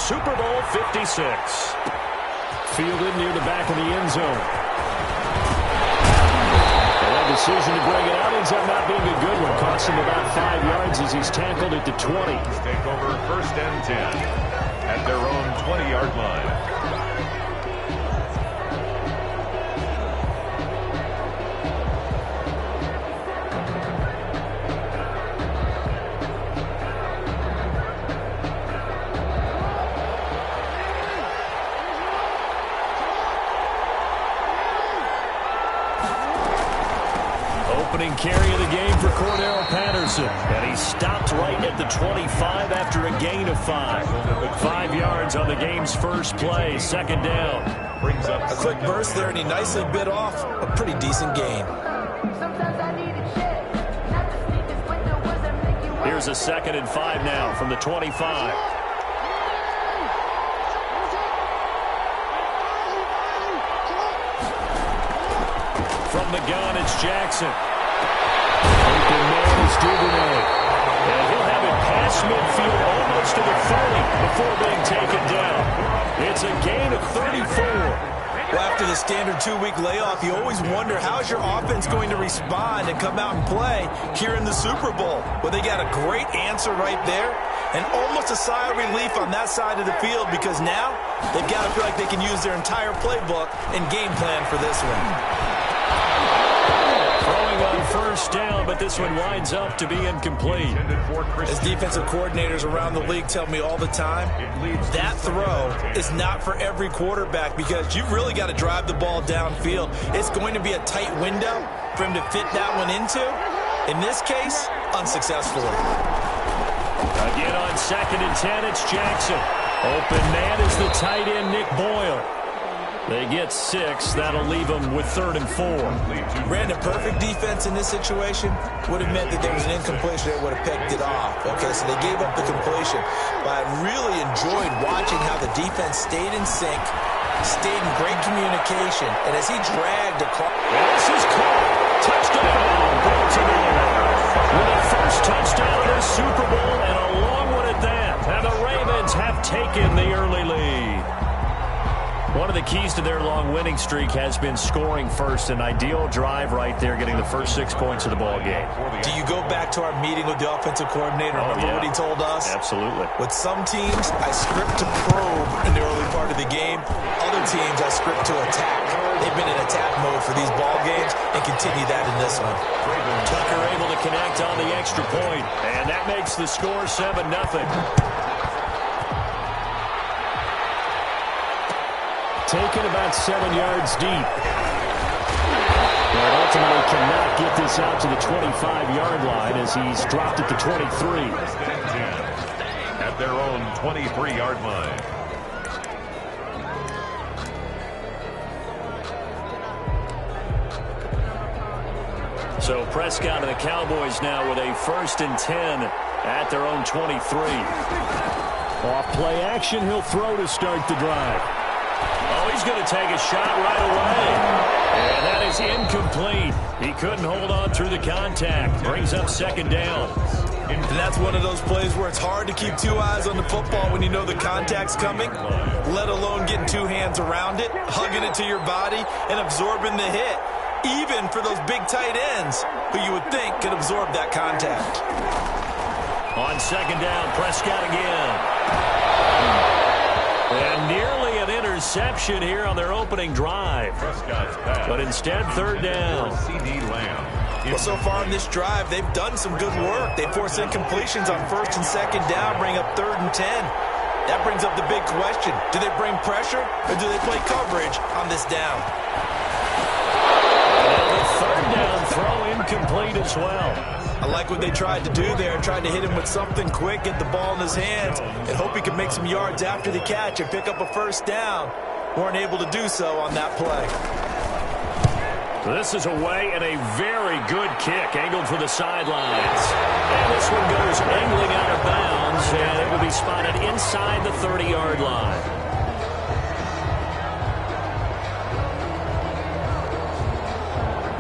Super Bowl 56. Fielded near the back of the end zone. That decision to bring it out ends up not being a good one. Costs him about 5 yards as he's tackled at the 20. Take over 1st and 10 at their own 20-yard line. Opening carry of the game for Cordero Patterson. And he stopped right at the 25 after a gain of 5. 5 yards on the game's first play. 2nd down. Brings up a quick burst there, and he nicely bit off a pretty decent gain. Here's a 2nd and 5 now from the 25. From the gun, it's Jackson. Open man is Duvernay. And he'll have it past midfield almost to the 30 before being taken down. It's a gain of 34. Well, after the standard 2-week layoff, you always wonder how's your offense going to respond and come out and play here in the Super Bowl. Well, they got a great answer right there and almost a sigh of relief on that side of the field because now they've got to feel like they can use their entire playbook and game plan for this one. Throwing on 1st down, but this one winds up to be incomplete. As defensive coordinators around the league tell me all the time, that throw is not for every quarterback because you've really got to drive the ball downfield. It's going to be a tight window for him to fit that one into. In this case, unsuccessfully. Again on 2nd and 10, it's Jackson. Open man is the tight end, Nick Boyle. They get 6. That'll leave them with 3rd and 4. Brandon, perfect defense in this situation would have meant that there was an incompletion that would have picked it off. Okay, so they gave up the completion. But I really enjoyed watching how the defense stayed in sync, stayed in great communication, and as he dragged across. This is caught. Touchdown. Baltimore. With a first touchdown in the Super Bowl and a long one at that. And the Ravens have taken the early lead. One of the keys to their long winning streak has been scoring first. An ideal drive right there, getting the first 6 points of the ball game. Do you go back to our meeting with the offensive coordinator? Remember what he told us? Absolutely. With some teams, I script to probe in the early part of the game. Other teams, I script to attack. They've been in attack mode for these ball games and continue that in this one. Tucker able to connect on the extra point, and that makes the score 7-0. Taken about 7 yards deep. But ultimately cannot get this out to the 25-yard line as he's dropped at the 23. At their own 23-yard line. So Prescott and the Cowboys now with a 1st and 10 at their own 23. Off play action, he'll throw to start the drive. Oh, he's going to take a shot right away. And that is incomplete. He couldn't hold on through the contact. Brings up 2nd down. And that's one of those plays where it's hard to keep 2 eyes on the football when you know the contact's coming, let alone getting 2 hands around it, hugging it to your body, and absorbing the hit, even for those big tight ends who you would think could absorb that contact. On 2nd down, Prescott again. And nearly an interception here on their opening drive. But instead, 3rd down. Well, so far on this drive, they've done some good work. They force incompletions on 1st and 2nd down, bring up 3rd and 10. That brings up the big question. Do they bring pressure or do they play coverage on this down? And the 3rd down throw incomplete as well. I like what they tried to do there, tried to hit him with something quick, get the ball in his hands, and hope he could make some yards after the catch and pick up a 1st down. Weren't able to do so on that play. This is away and a very good kick, angled for the sidelines. And this one goes angling out of bounds, and it will be spotted inside the 30-yard line.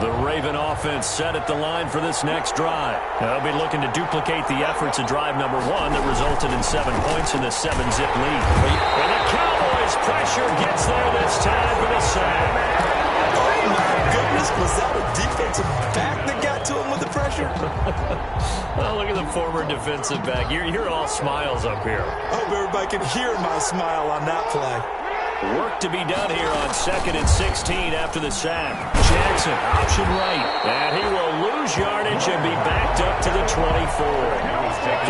The Raven offense set at the line for this next drive. They'll be looking to duplicate the efforts of drive number 1 that resulted in 7 points in the 7-zip lead. And the Cowboys' pressure gets there this time for the sack. Oh, my goodness. Was that a defensive back that got to him with the pressure? Well, look at the former defensive back. You're all smiles up here. I hope everybody can hear my smile on that play. Work to be done here on 2nd and 16 after the sack. Jackson, option right. And he will lose yardage and be backed up to the 24.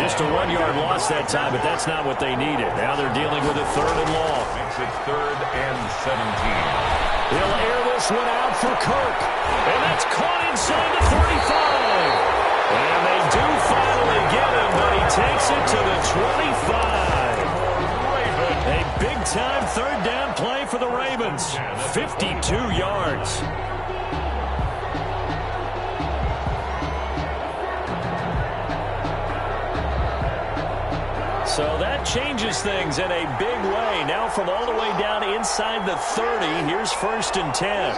Just a 1-yard loss that time, but that's not what they needed. Now they're dealing with a 3rd and long. Makes it 3rd and 17. He'll air this one out for Kirk. And that's caught inside the 35. And they do finally get him, but he takes it to the 25. A big-time 3rd down play for the Ravens. 52 yards. So that changes things in a big way. Now from all the way down inside the 30, here's 1st and 10.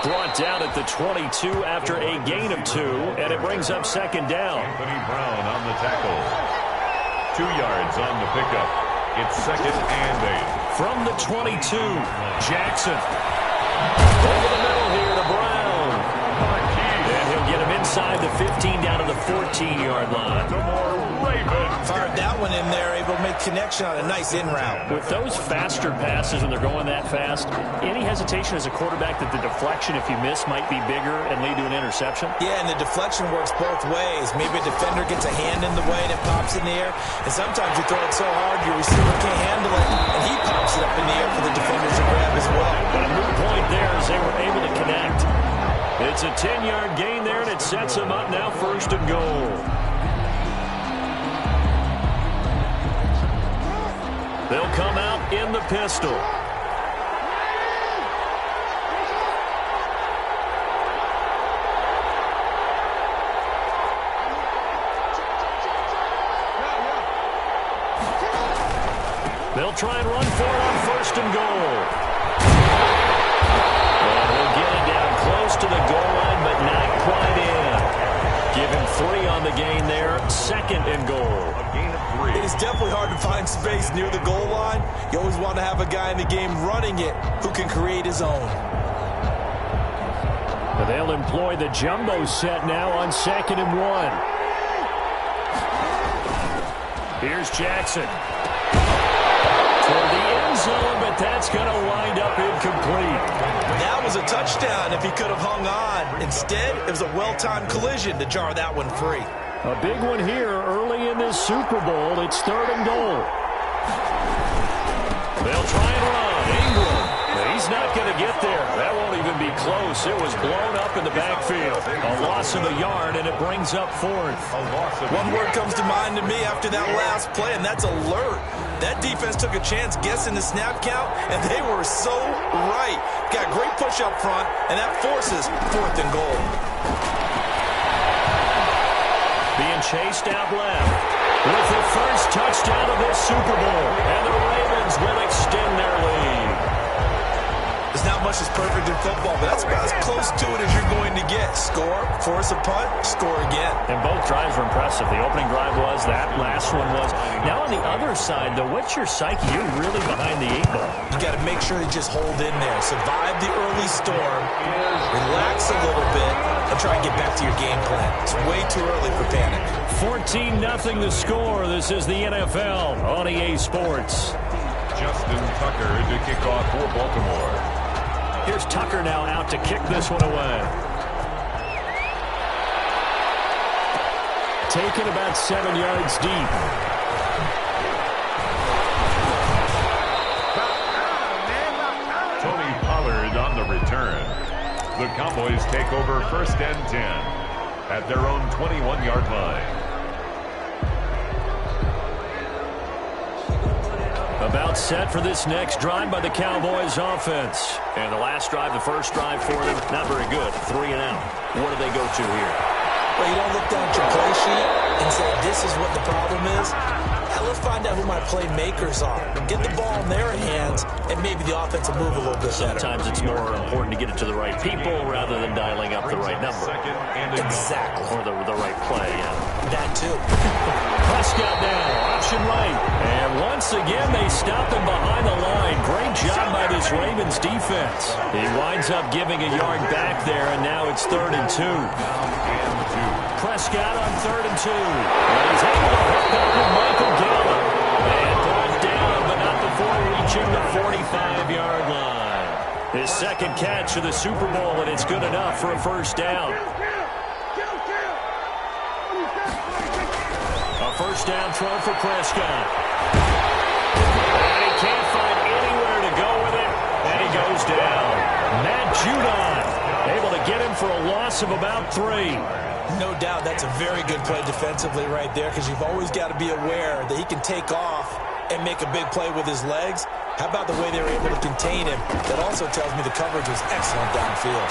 Brought down at the 22 after a gain of 2, and it brings up 2nd down. Anthony Brown on the tackle. 2 yards on the pickup. It's 2nd and 8. From the 22, Jackson. Over the middle here to Brown. And he'll get him inside the 15 down to the 14-yard line. Fired that one in there, able to make connection on a nice in route. With those faster passes when they're going that fast, any hesitation as a quarterback that the deflection, if you miss, might be bigger and lead to an interception? Yeah, and the deflection works both ways. Maybe a defender gets a hand in the way and it pops in the air. And sometimes you throw it so hard your receiver can't handle it, and he pops it up in the air for the defenders to grab as well. But a moot point there as they were able to connect. It's a 10-yard gain there, and it sets them up now 1st and goal. They'll come out in the pistol. They'll try and run for it on 1st and goal. And he'll get it down close to the goal line, but not quite in. Give him 3 on the gain there. 2nd and goal. It is definitely hard to find space near the goal line. You always want to have a guy in the game running it who can create his own. They'll employ the jumbo set now on 2nd and 1. Here's Jackson. Toward the end zone, but that's going to wind up incomplete. That was a touchdown if he could have hung on. Instead, it was a well-timed collision to jar that one free. A big one here early in this Super Bowl. It's 3rd and goal. They'll try and run. Ingram. He's not going to get there. That won't even be close. It was blown up in the backfield. A loss of a yard, and it brings up 4th. One word comes to mind to me after that last play, and that's alert. That defense took a chance guessing the snap count, and they were so right. Got great push up front, and that forces 4th and goal. Being chased out left with the first touchdown of this Super Bowl. And the Ravens will extend their lead. There's not much that's perfect in football, but that's about as close to it as you're going to get. Score, force a punt, score again. And both drives were impressive. The opening drive was, that last one was. Now on the other side, though, what's your psyche? You're really behind the 8 ball. You got to make sure you just hold in there. Survive the early storm, relax a little bit, and try and get back to your game plan. It's way too early for panic. 14-0 the score. This is the NFL on EA Sports. Justin Tucker to kick off for Baltimore. Here's Tucker now out to kick this one away. Taken about 7 yards deep. Tony Pollard on the return. The Cowboys take over 1st and 10 at their own 21-yard line. About set for this next drive by the Cowboys offense. And the last drive, the first drive for them, not very good. 3 and out. What do they go to here? Well, you don't look down at your play sheet and say, this is what the problem is. That little go find out who my playmakers are. Get the ball in their hands, and maybe the offense will move a little bit better. Sometimes it's more important to get it to the right people rather than dialing up the right number. Exactly. Or the right play, yeah. That too. Prescott now, option right. And once again, they stop him behind the line. Great job by this Ravens defense. He winds up giving a yard back there, and now it's 3rd and 2. Prescott on 3rd and 2. And he's able to hook up with Michael Gallup. And brought down, but not before reaching the 45-yard line. His second catch of the Super Bowl, and it's good enough for a first down. A first down throw for Prescott. And he can't find anywhere to go with it, and he goes down. Matt Judon able to get him for a loss of about 3. No doubt that's a very good play defensively right there, because you've always got to be aware that he can take off and make a big play with his legs. How about the way they were able to contain him? That also tells me the coverage was excellent downfield.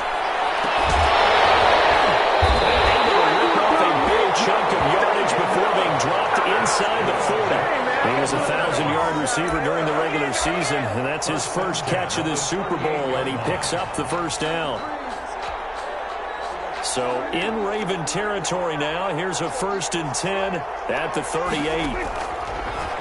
Able to rip off a big chunk of yardage before being dropped inside the 40. He was a 1,000-yard receiver during the regular season, and that's his first catch of this Super Bowl, and he picks up the first down. So in Raven territory now, here's a 1st and 10 at the 38.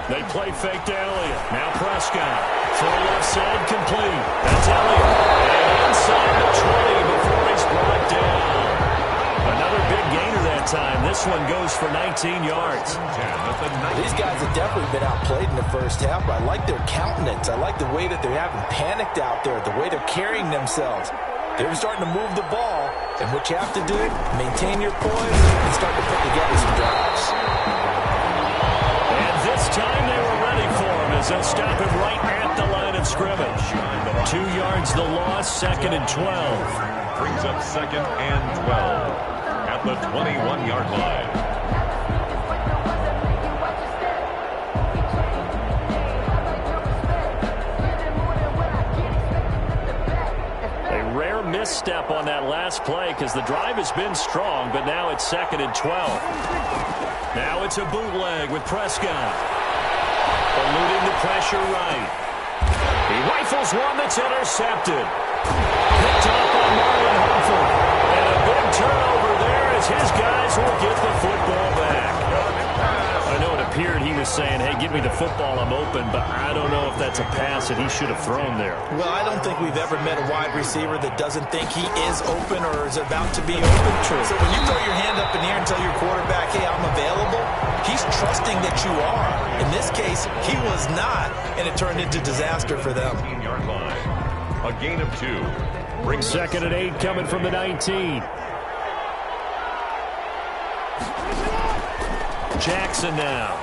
They play fake to Elliott. Now Prescott. Throw left side complete. That's Elliott. And inside the 20 before he's brought down. Another big gainer that time. This one goes for 19 yards. These guys have definitely been outplayed in the first half, but I like their countenance. I like the way that they haven't panicked out there, the way they're carrying themselves. They're starting to move the ball, and what you have to do, maintain your poise and start to put together some drives. And this time they were ready for him as they'll stop him right at the line of scrimmage. 2 yards the loss, 2nd and 12. Brings up 2nd and 12 at the 21-yard line. Misstep on that last play because the drive has been strong, but now it's 2nd and 12. Now it's a bootleg with Prescott. Eluding the pressure right. He rifles one that's intercepted. Picked up by Marlon Humphrey. And a big turnover there as his guys will get the football back. I know it appeared he was saying, hey, give me the football, I'm open, but I don't know if that's a pass that he should have thrown there. Well, I don't think we've ever met a wide receiver that doesn't think he is open or is about to be open. True. So when you throw your hand up in the air and tell your quarterback, hey, I'm available, he's trusting that you are. In this case, he was not, and it turned into disaster for them. 19-yard line. A gain of 2. Brings 2nd and 8 coming from the 19. Jackson now.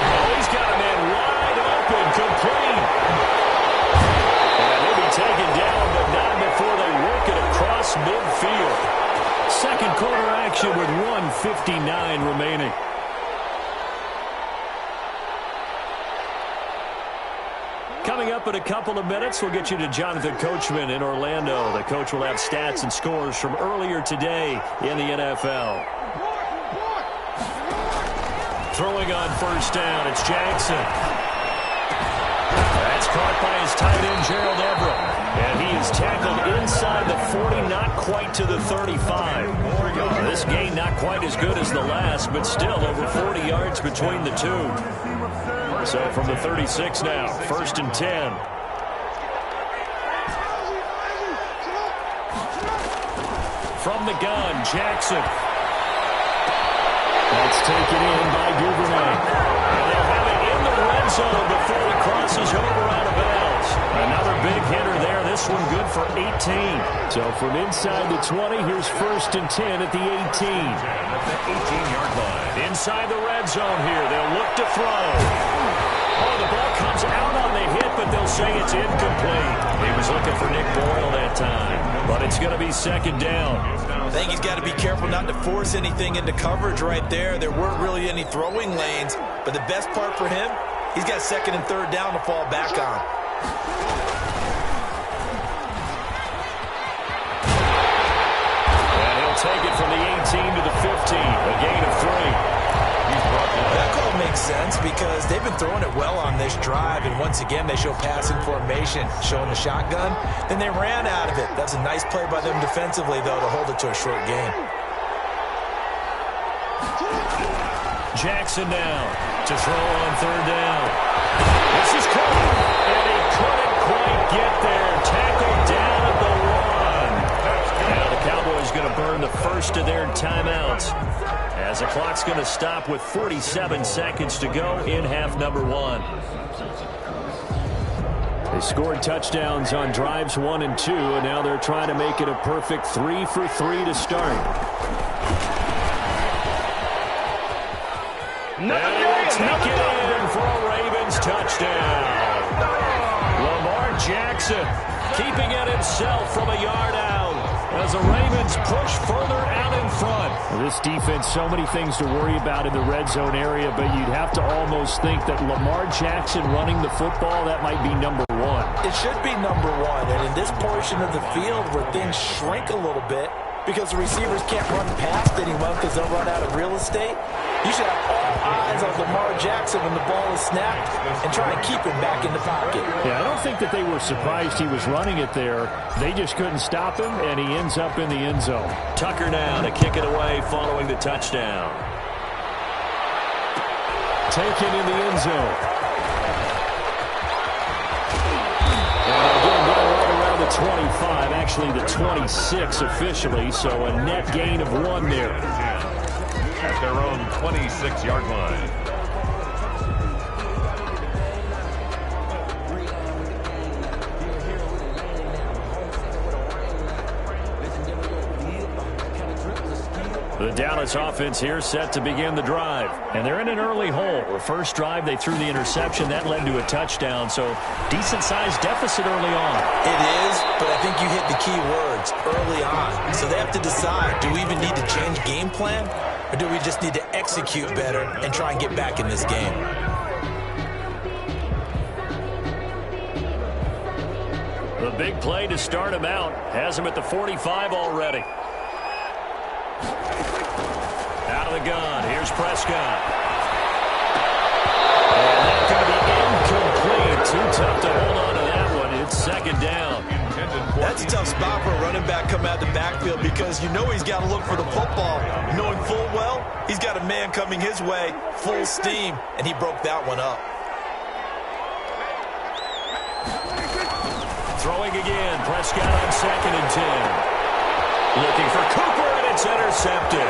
Oh, he's got a man wide open, complete. And he'll be taken down, but not before they work it across midfield. Second quarter action with 1:59 remaining. Coming up in a couple of minutes, we'll get you to Jonathan Coachman in Orlando. The coach will have stats and scores from earlier today in the NFL. Throwing on first down, it's Jackson. That's caught by his tight end, Gerald Everett. And he is tackled inside the 40, not quite to the 35. This gain not quite as good as the last, but still over 40 yards between the two. So from the 36 now, 1st and 10. From the gun, Jackson. That's taken in by Duvernay. And they'll have it in the red zone before he crosses over out of bounds. Another big hitter there. This one good for 18. So from inside the 20, here's 1st and 10 at the 18. At the 18-yard line. Inside the red zone here. They'll look to throw. Oh, the ball comes out on the hit, but they'll say it's incomplete. He was looking for Nick Boyle that time, but it's going to be 2nd down. I think he's got to be careful not to force anything into coverage right there. There weren't really any throwing lanes, but the best part for him, he's got 2nd and 3rd down to fall back on. And he'll take it from the 18 to the 15, a gain of 3. He's makes sense because they've been throwing it well on this drive, and once again they show passing formation, showing the shotgun. Then they ran out of it. That's a nice play by them defensively, though, to hold it to a short game. Jackson now to throw on third down. This is caught, and he couldn't quite get there. Tackled down at the 1. Now the Cowboys going to burn the first of their timeouts, as the clock's going to stop with 47 seconds to go in half number 1. They scored touchdowns on drives 1 and 2, and now they're trying to make it a perfect 3 for 3 to start. And he'll take it in for a Ravens touchdown. Lamar Jackson keeping it himself from a yard out as the Ravens push further out in front. Well, this defense, so many things to worry about in the red zone area, but you'd have to almost think that Lamar Jackson running the football, that might be number 1. It should be number 1, and in this portion of the field where things shrink a little bit because the receivers can't run past anyone because they'll run out of real estate, you should have all eyes on Lamar Jackson when the ball is snapped and try and keep him back in the pocket. Yeah, I don't think that they were surprised he was running it there. They just couldn't stop him, and he ends up in the end zone. Tucker now to kick it away following the touchdown. Taken in the end zone. And again, going right around the 25, actually the 26 officially, so a net gain of 1 there. At their own 26-yard line. The Dallas offense here set to begin the drive. And they're in an early hole. The first drive, they threw the interception. That led to a touchdown. So decent-sized deficit early on. It is, but I think you hit the key words, early on. So they have to decide, do we even need to change game plan? Or do we just need to execute better and try and get back in this game? The big play to start him out has him at the 45 already. Out of the gun. Here's Prescott. And that's going to be incomplete. Too tough to hold on to that one. It's second down. That's a tough spot for a running back coming out of the backfield because you know he's got to look for the football, knowing full well he's got a man coming his way, full steam, and he broke that one up. Throwing again, Prescott on 2nd and 10. Looking for Cooper, and it's intercepted.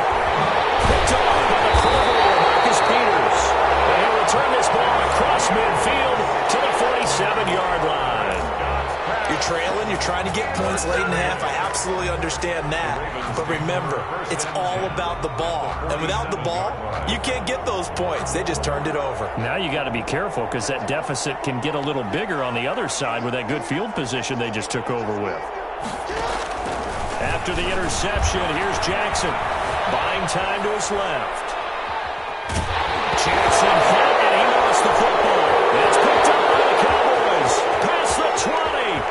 Picked off by the fullback, Marcus Peters. And he'll return this ball across midfield to the 47-yard line. You're trailing, you're trying to get points late in half. I absolutely understand that. But remember, it's all about the ball. And without the ball, you can't get those points. They just turned it over. Now you got to be careful because that deficit can get a little bigger on the other side with that good field position they just took over with. After the interception, here's Jackson. Buying time to his left. Chance in front, and he lost the football. It's picked up by the Cowboys. Past the 20,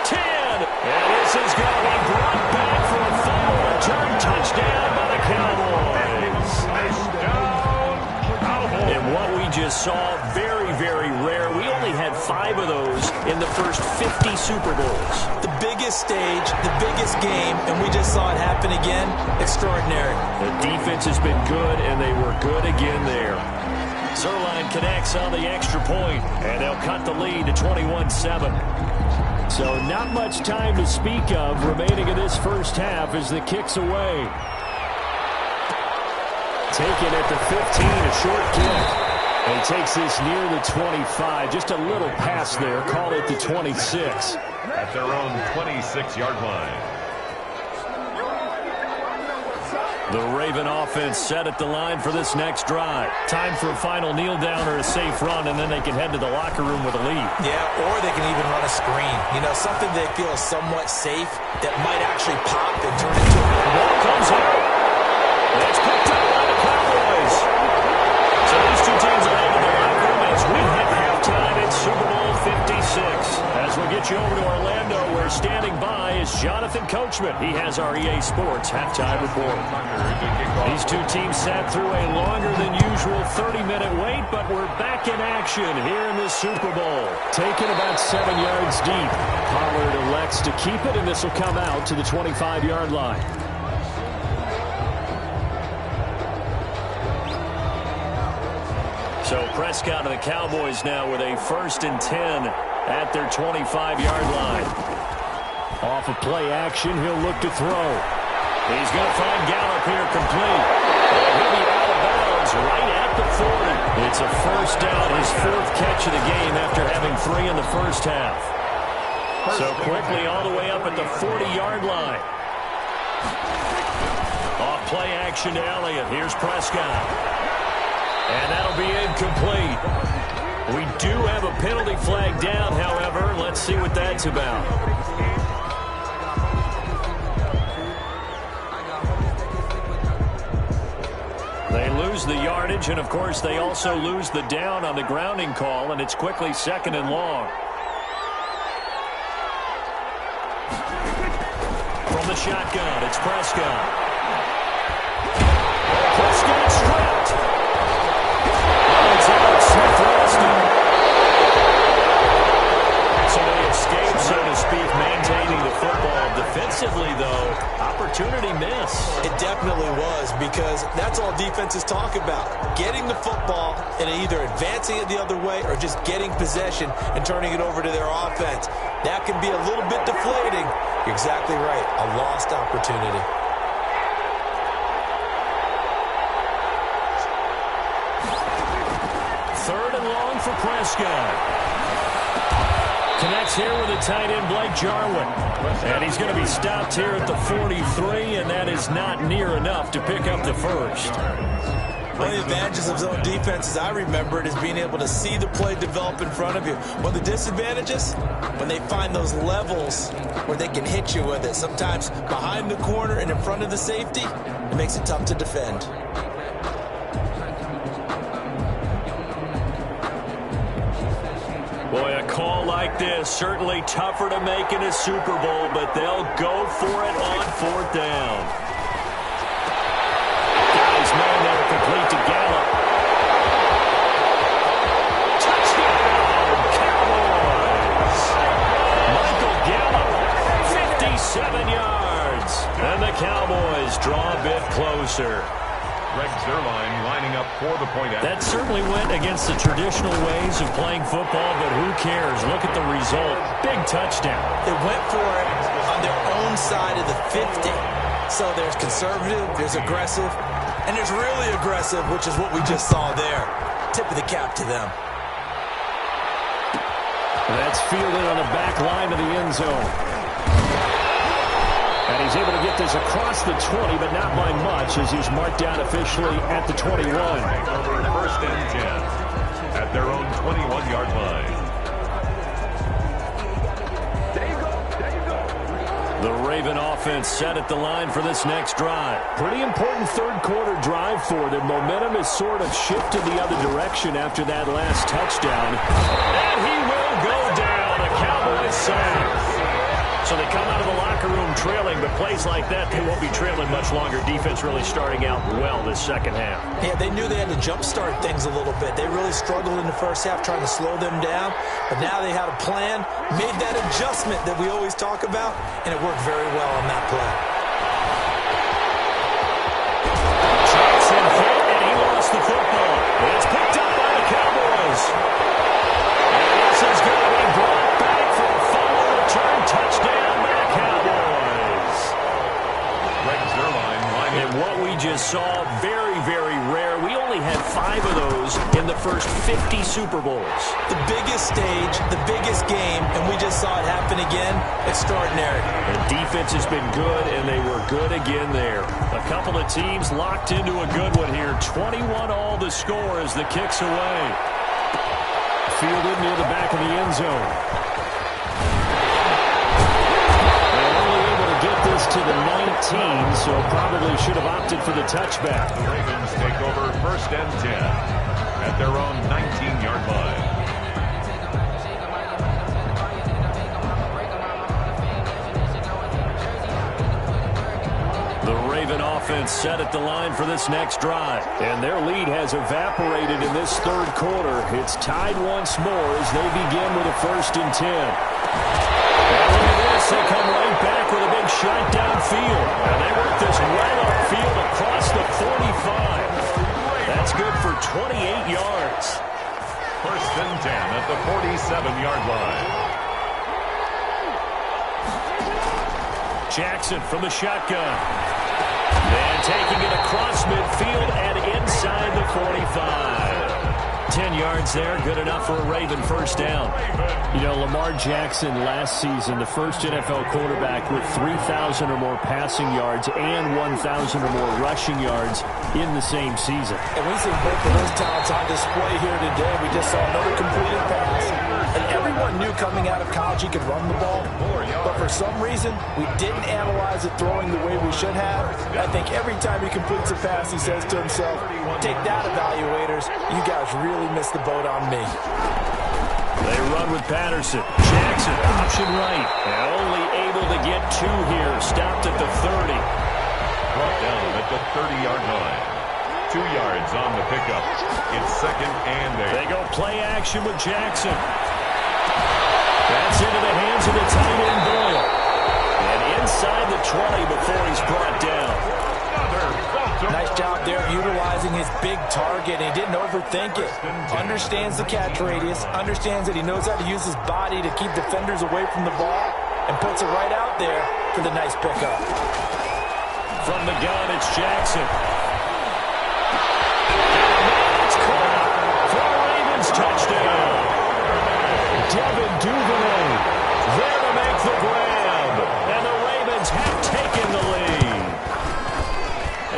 10, and this is going to be brought back for a final return touchdown by the Cowboys. And what we just saw, very, very rare. We only had 5 of those in the first 50 Super Bowls. The biggest stage, the biggest game, and we just saw it happen again. Extraordinary. The defense has been good, and they were good again there. Zerline connects on the extra point, and they'll cut the lead to 21-7. So not much time to speak of remaining in this first half as the kick's away. Taken at the 15, a short kick. And he takes this near the 25. Just a little pass there. Call it the 26. At their own 26-yard line. The Raven offense set at the line for this next drive. Time for a final kneel down or a safe run, and then they can head to the locker room with a lead. Yeah, or they can even run a screen. You know, something they feel is somewhat safe that might actually pop and turn into a ball comes out. It's picked up by the Cowboys. So these two teams are headed to the locker room as we hit halftime in Super Bowl 56. As we'll get you over to Orlando, where standing by is Jonathan Coach. Richmond. He has our EA Sports halftime report. These two teams sat through a longer than usual 30-minute wait, but we're back in action here in the Super Bowl. Taken about 7 yards deep. Pollard elects to keep it, and this will come out to the 25-yard line. So Prescott and the Cowboys now with a 1st and 10 at their 25-yard line. Off of play action, he'll look to throw. He's going to find Gallup here complete. He'll be out of bounds right at the 40. It's a 1st down, his 4th catch of the game after having 3 in the first half. So quickly all the way up at the 40-yard line. Off play action to Elliott. Here's Prescott. And that'll be incomplete. We do have a penalty flag down, however. Let's see what that's about. They lose the yardage, and of course they also lose the down on the grounding call, and it's quickly 2nd and long. From the shotgun, it's Prescott. Prescott stripped. So they escape, so to speak, maintaining the football. Defensively, though, opportunity miss. It definitely was, because that's all defenses talk about. Getting the football and either advancing it the other way or just getting possession and turning it over to their offense. That can be a little bit deflating. You're exactly right. A lost opportunity. For Prescott. Connects here with a tight end, Blake Jarwin. And he's going to be stopped here at the 43, and that is not near enough to pick up the 1st. One of the advantages of zone defense, as I remember it, is being able to see the play develop in front of you. One of the disadvantages, when they find those levels where they can hit you with it, sometimes behind the corner and in front of the safety, it makes it tough to defend. Boy, a call like this, certainly tougher to make in a Super Bowl, but they'll go for it on 4th down. Got his man there, complete to Gallup. Touchdown, Cowboys! Michael Gallup, 57 yards. And the Cowboys draw a bit closer. Greg Zuerlein lining up for the point after. That certainly went against the traditional ways of playing football, but who cares? Look at the result. Big touchdown. They went for it on their own side of the 50. So there's conservative, there's aggressive, and there's really aggressive, which is what we just saw there. Tip of the cap to them. That's fielded on the back line of the end zone. And he's able to get this across the 20, but not by much, as he's marked down officially at the 21. Over 1st and 10 at their own 21-yard line. The Raven offense set at the line for this next drive. Pretty important 3rd quarter drive for them. Momentum has sort of shifted the other direction after that last touchdown. And he will go down. A Cowboys sack. So they come out of the locker room trailing, but plays like that, they won't be trailing much longer. Defense really starting out well this 2nd half. Yeah, they knew they had to jumpstart things a little bit. They really struggled in the first half trying to slow them down, but now they had a plan, made that adjustment that we always talk about, and it worked very well on that play. Jackson hit, and he lost the football. It's picked up by the Cowboys. And this is going to be brought back for a fumble return touchdown by the Cowboys. Greg Zuerlein lining. And what we just saw, very, very rare. We only had 5 of those in the first 50 Super Bowls. The biggest stage, the biggest game, and we just saw it happen again. Extraordinary. The defense has been good, and they were good again there. A couple of teams locked into a good one here. 21 all the score as the kick's away. Fielded near the back of the end zone. They're only able to get this to the 19, so probably should have opted for the touchback. The Ravens take over 1st and 10 at their own 19-yard line. The Raven offense set at the line for this next drive. And their lead has evaporated in this third quarter. It's tied once more as they begin with a 1st and 10. And look at this. They come right back with a big shot downfield. And they work this right upfield across the 45. That's good for 28 yards. 1st and 10 at the 47-yard line. Jackson from the shotgun. And taking it across midfield and inside the 45. 10 yards there, good enough for a Raven 1st down. You know, Lamar Jackson last season, the first NFL quarterback with 3,000 or more passing yards and 1,000 or more rushing yards in the same season. And we see both of those talents on display here today. We just saw another completed pass. And everyone knew coming out of college he could run the ball. But for some reason, we didn't analyze it throwing the way we should have. I think every time he completes a pass, he says to himself, take that, evaluators. You guys really missed the boat on me. They run with Patterson. Jackson, option right. And only able to get 2 here. Stopped at the 30. Brought down at the 30-yard line. 2 yards on the pickup. It's 2nd and 8. They go play action with Jackson. That's into the hands of the tight end Boyle. And inside the 20 before he's brought down. Nice job there utilizing his big target. He didn't overthink it. Understands the catch radius. Understands that he knows how to use his body to keep defenders away from the ball. And puts it right out there for the nice pickup. From the gun, it's Jackson. Touchdown. Devin Duvernay there to make the grab. And the Ravens have taken the lead.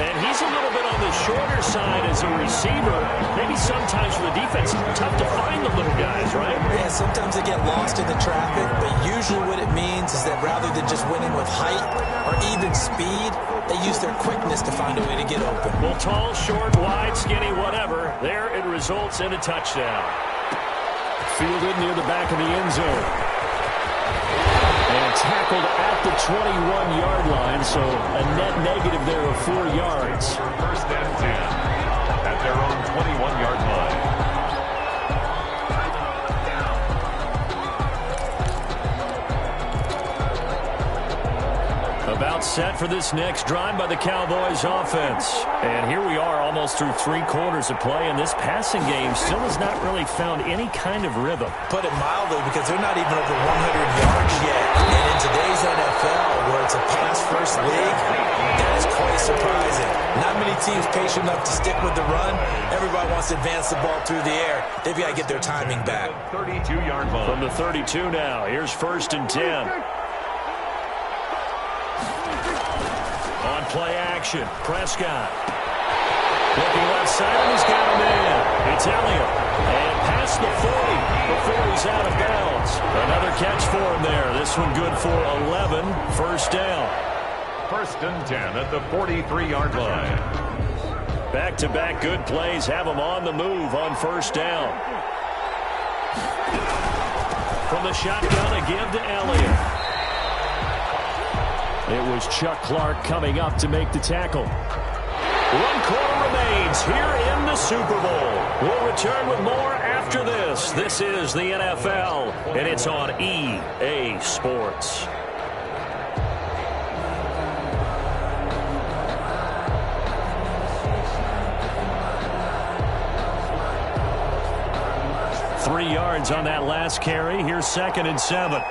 And he's a little bit on the shorter side as a receiver. Maybe sometimes for the defense, tough to find the little guys, right? Yeah, sometimes they get lost in the traffic, but usually what it means is that rather than just winning with height or even speed, they use their quickness to find a way to get open. Well, tall, short, wide, skinny, whatever. There it results in a touchdown. Fielded near the back of the end zone. And tackled at the 21-yard line, so a net negative there of 4 yards. 1st and 10 at their own 21-yard line. About set for this next drive by the Cowboys offense. And here we are almost through 3 quarters of play, and this passing game still has not really found any kind of rhythm. Put it mildly, because they're not even over 100 yards yet. And in today's NFL, where it's a pass-first league, that is quite surprising. Not many teams patient enough to stick with the run. Everybody wants to advance the ball through the air. They've got to get their timing back. 32-yard line. From the 32 now, here's 1st and 10. On play action, Prescott. Looking left side, and he's got him in. It's Elliott. And past the 40 before he's out of bounds. Another catch for him there. This one good for 11. 1st down. 1st and 10 at the 43-yard line. Back-to-back good plays have him on the move on 1st down. From the shotgun, a give to Elliott. It was Chuck Clark coming up to make the tackle. 1 quarter remains here in the Super Bowl. We'll return with more after this. This is the NFL, and it's on EA Sports. Three yards on that last carry. Here's 2nd and 7.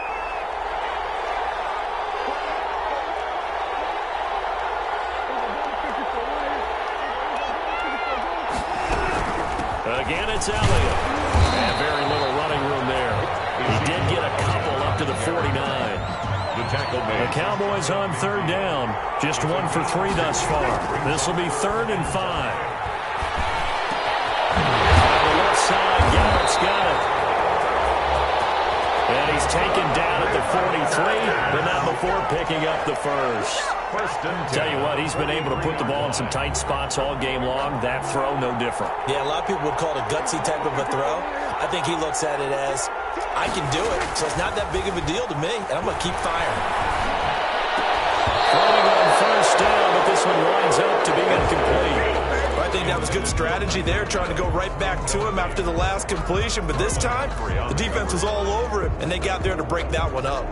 Again, it's Elliott. And very little running room there. He did get a couple up to the 49. The tackle made. The Cowboys on 3rd down. Just 1 for 3 thus far. This will be 3rd and 5. On the left side, Gallup's got it. And he's taken down at the 43, but not before picking up the first. 1st and 10. Tell you what, he's been able to put the ball in some tight spots all game long. That throw, no different. Yeah, a lot of people would call it a gutsy type of a throw. I think he looks at it as, I can do it, so it's not that big of a deal to me, and I'm going to keep firing. Throwing on 1st down, but this this one winds up to being incomplete. I think that was good strategy there, trying to go right back to him after the last completion. But this time, the defense was all over him, and they got there to break that one up.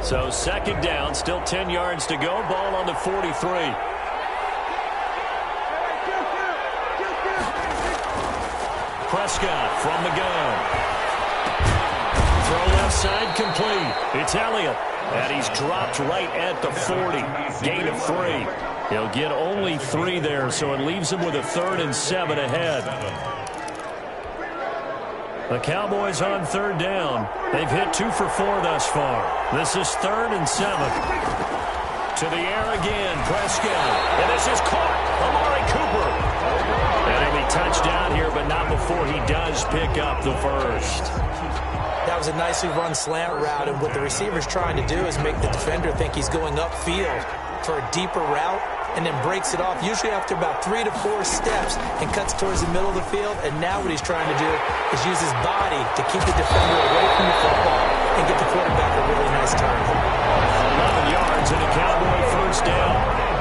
So second down, still 10 yards to go. Ball on the 43. Prescott from the gun. Throw left side complete. It's Elliott. And he's dropped right at the 40. Gain of 3. He'll get only 3 there, so it leaves him with a 3rd and 7 ahead. The Cowboys on third down. They've hit 2 for 4 thus far. This is 3rd and 7. To the air again, Prescott. And this is caught. Amari Cooper. And he'll be touchdown here, but not before he does pick up the first. That was a nicely run slant route, and what the receiver's trying to do is make the defender think he's going upfield for a deeper route, and then breaks it off, usually after about 3 to 4 steps, and cuts towards the middle of the field. And now what he's trying to do is use his body to keep the defender away from the football and get the quarterback a really nice target. 11 yards and a Cowboy first down.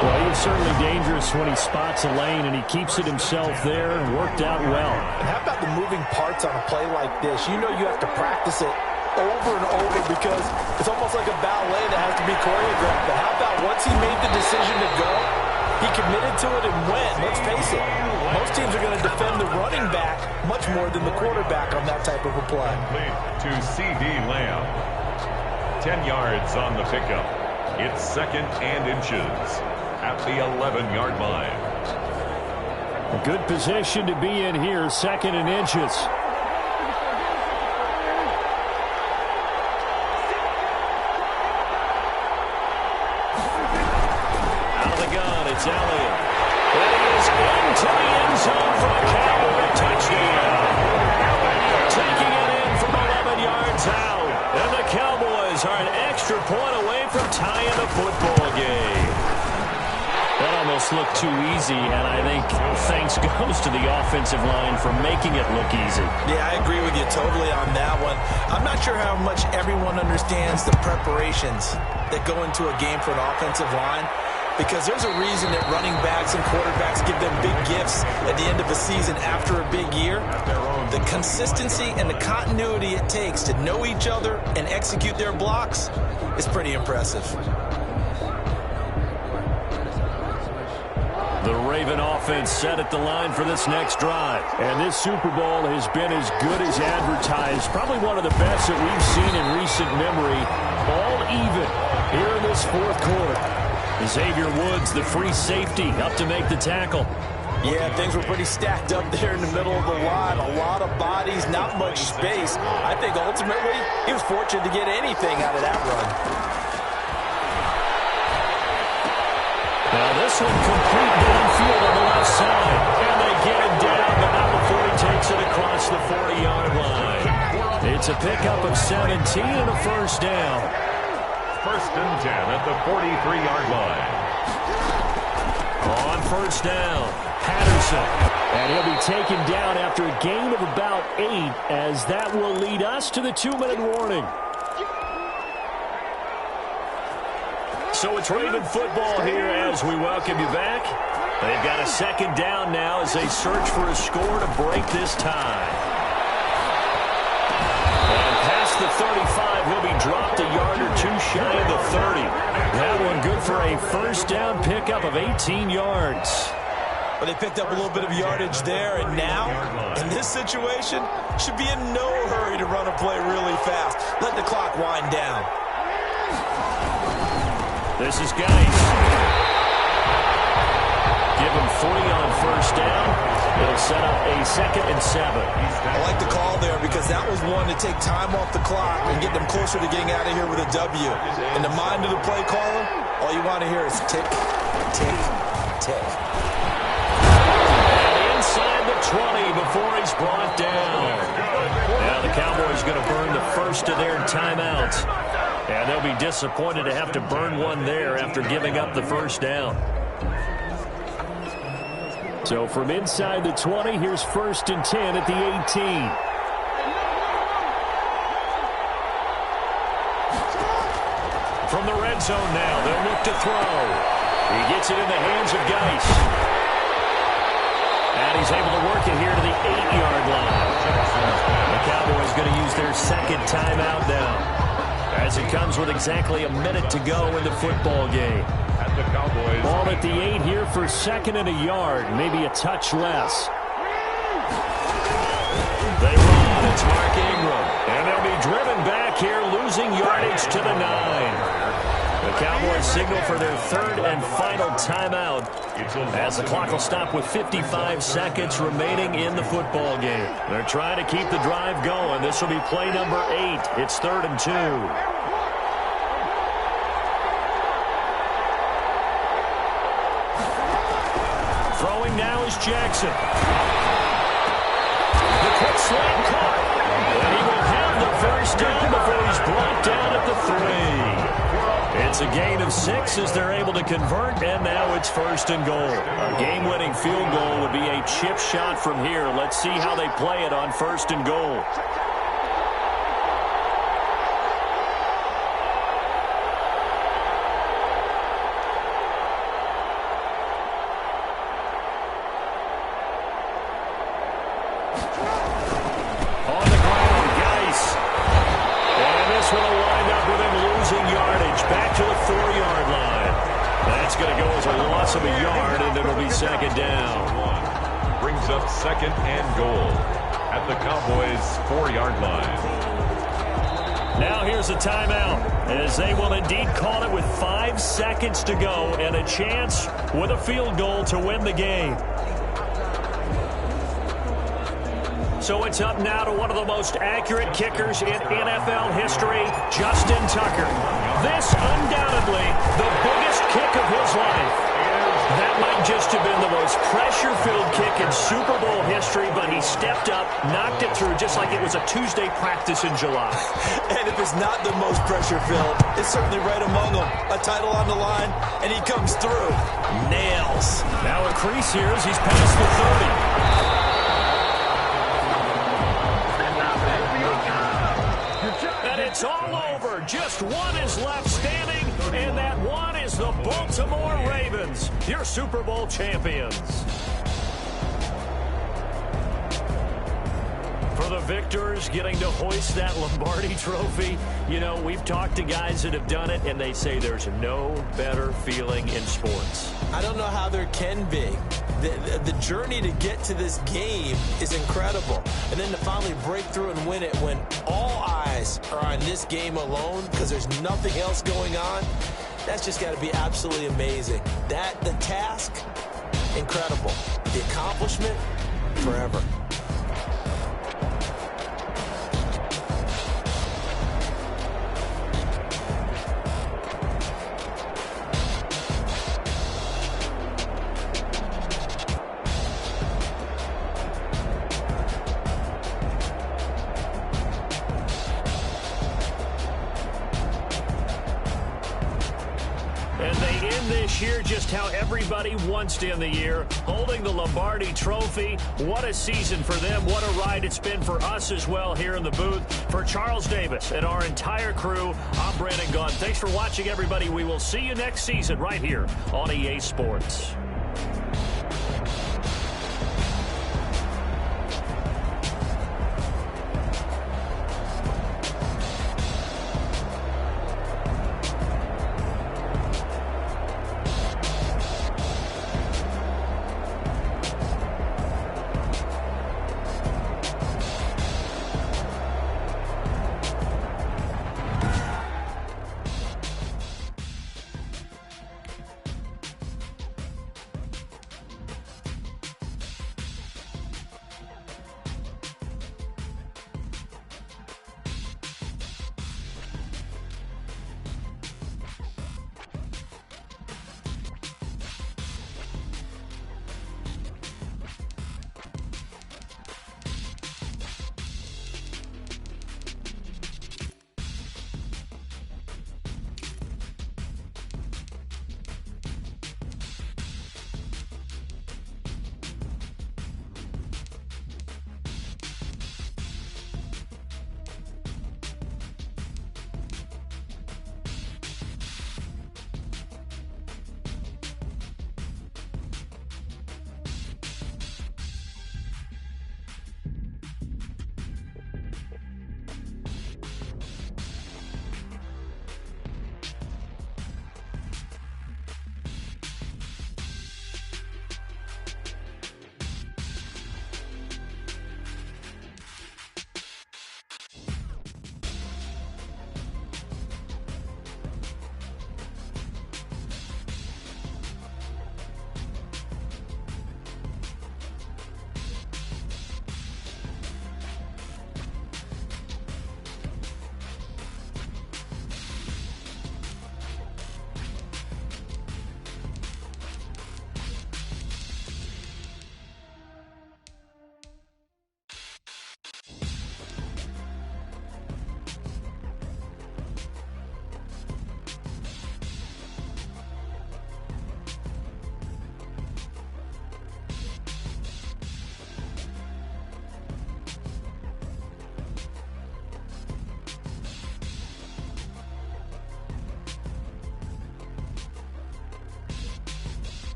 Well, he is certainly dangerous when he spots a lane, and he keeps it himself there and worked out well. And how about the moving parts on a play like this? You know you have to practice it over and over because it's almost like a ballet that has to be choreographed. But how about once he made the decision to go, he committed to it and went. Let's face it, most teams are going to defend the running back much more than the quarterback on that type of a play. To C.D. Lamb. 10 yards on the pickup. It's 2nd and inches at the 11-yard line. A good position to be in here, 2nd and inches. It's Elliott. And he is into the end zone for a Cowboy touchdown. Taking it in from 11 yards out. And the Cowboys are an extra point away from tying the football game. That almost looked too easy, and I think thanks goes to the offensive line for making it look easy. Yeah, I agree with you totally on that one. I'm not sure how much everyone understands the preparations that go into a game for an offensive line, because there's a reason that running backs and quarterbacks give them big gifts at the end of a season after a big year. The consistency and the continuity it takes to know each other and execute their blocks is pretty impressive. The Raven offense set at the line for this next drive. And this Super Bowl has been as good as advertised. Probably one of the best that we've seen in recent memory. All even here in this fourth quarter. Xavier Woods, the free safety, up to make the tackle. Yeah, things were pretty stacked up there in the middle of the line. A lot of bodies, not much space. I think ultimately he was fortunate to get anything out of that run. Now this one complete downfield on the left side. And they get him down, but not before he takes it across the 40-yard line. It's a pickup of 17 and a first down. 1st and 10 at the 43-yard line. On first down, Patterson. And he'll be taken down after a gain of about 8, as that will lead us to the 2-minute warning. So it's Raven football here as we welcome you back. They've got a 2nd down now as they search for a score to break this tie. And past the 35, he'll be dropped a yard or 2 shy of the 30. That one good for a first down pickup of 18 yards. But they picked up a little bit of yardage there, and now, in this situation, should be in no hurry to run a play really fast. Let the clock wind down. This is Geis. Give him 3 on first down. It'll set up a 2nd and 7. I like the call there because that was one to take time off the clock and get them closer to getting out of here with a W. In the mind of the play caller, all you want to hear is tick, tick, tick. And inside the 20 before he's brought down. Now the Cowboys going to burn the first of their timeouts. And they'll be disappointed to have to burn one there after giving up the first down. So from inside the 20, here's 1st and 10 at the 18. From the red red zone now. They'll look to throw. He gets it in the hands of Geis. And he's able to work it here to the 8-yard line. The Cowboys going to use their second timeout now, as it comes with exactly a minute to go in the football game. Ball at the 8 here for second and a yard, maybe a touch less. They run. It's Mark Ingram. And they'll be driven back here, losing yardage to the 9. The Cowboys signal for their third and final timeout, as the clock will stop with 55 seconds remaining in the football game. They're trying to keep the drive going. This will be play number 8. It's 3rd and 2. Throwing now is Jackson. The quick slant caught. And he will have the first down before he's brought down at the 3. It's a gain of 6 as they're able to convert, and now it's 1st and goal. A game-winning field goal would be a chip shot from here. Let's see how they play it on 1st and goal. Back to the 4-yard line. That's going to go as a loss of a yard, and it'll be second down. Brings up 2nd and goal at the Cowboys' 4-yard line. Now here's a timeout, as they will indeed call it with 5 seconds to go and a chance with a field goal to win the game. So it's up now to one of the most accurate kickers in NFL history, Justin Tucker. This, undoubtedly, the biggest kick of his life. That might just have been the most pressure-filled kick in Super Bowl history, but he stepped up, knocked it through just like it was a Tuesday practice in July. And if it's not the most pressure-filled, it's certainly right among them. A title on the line, and he comes through. Nails. Now a crease here as he's past the 30. It's all over. Just one is left standing, and that one is the Baltimore Ravens, your Super Bowl champions. For the victors getting to hoist that Lombardi trophy, you know, we've talked to guys that have done it, and they say there's no better feeling in sports. I don't know how there can be. The journey to get to this game is incredible. And then to finally break through and win it when all eyes are on this game alone because there's nothing else going on, that's just got to be absolutely amazing. The task, incredible. The accomplishment, forever. Year just how everybody wants to end the year, holding the Lombardi trophy. What a season for them. What a ride it's been for us as well here in the booth. For Charles Davis and our entire crew, I'm Brandon Gaughan. Thanks for watching, everybody. We will see you next season right here on EA Sports.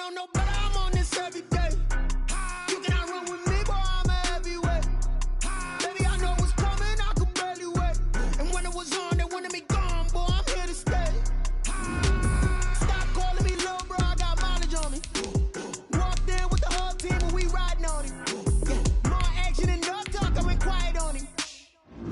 know no better, I'm on this every day. You cannot run with me, boy, I'm a heavyweight. Baby, I know what's coming, I could barely wait. And when it was on, they wanted me gone, boy, I'm here to stay. Stop calling me little bro, I got mileage on me. Walked in with the whole team and we riding on it. Yeah, more action and no talk, I went quiet on him.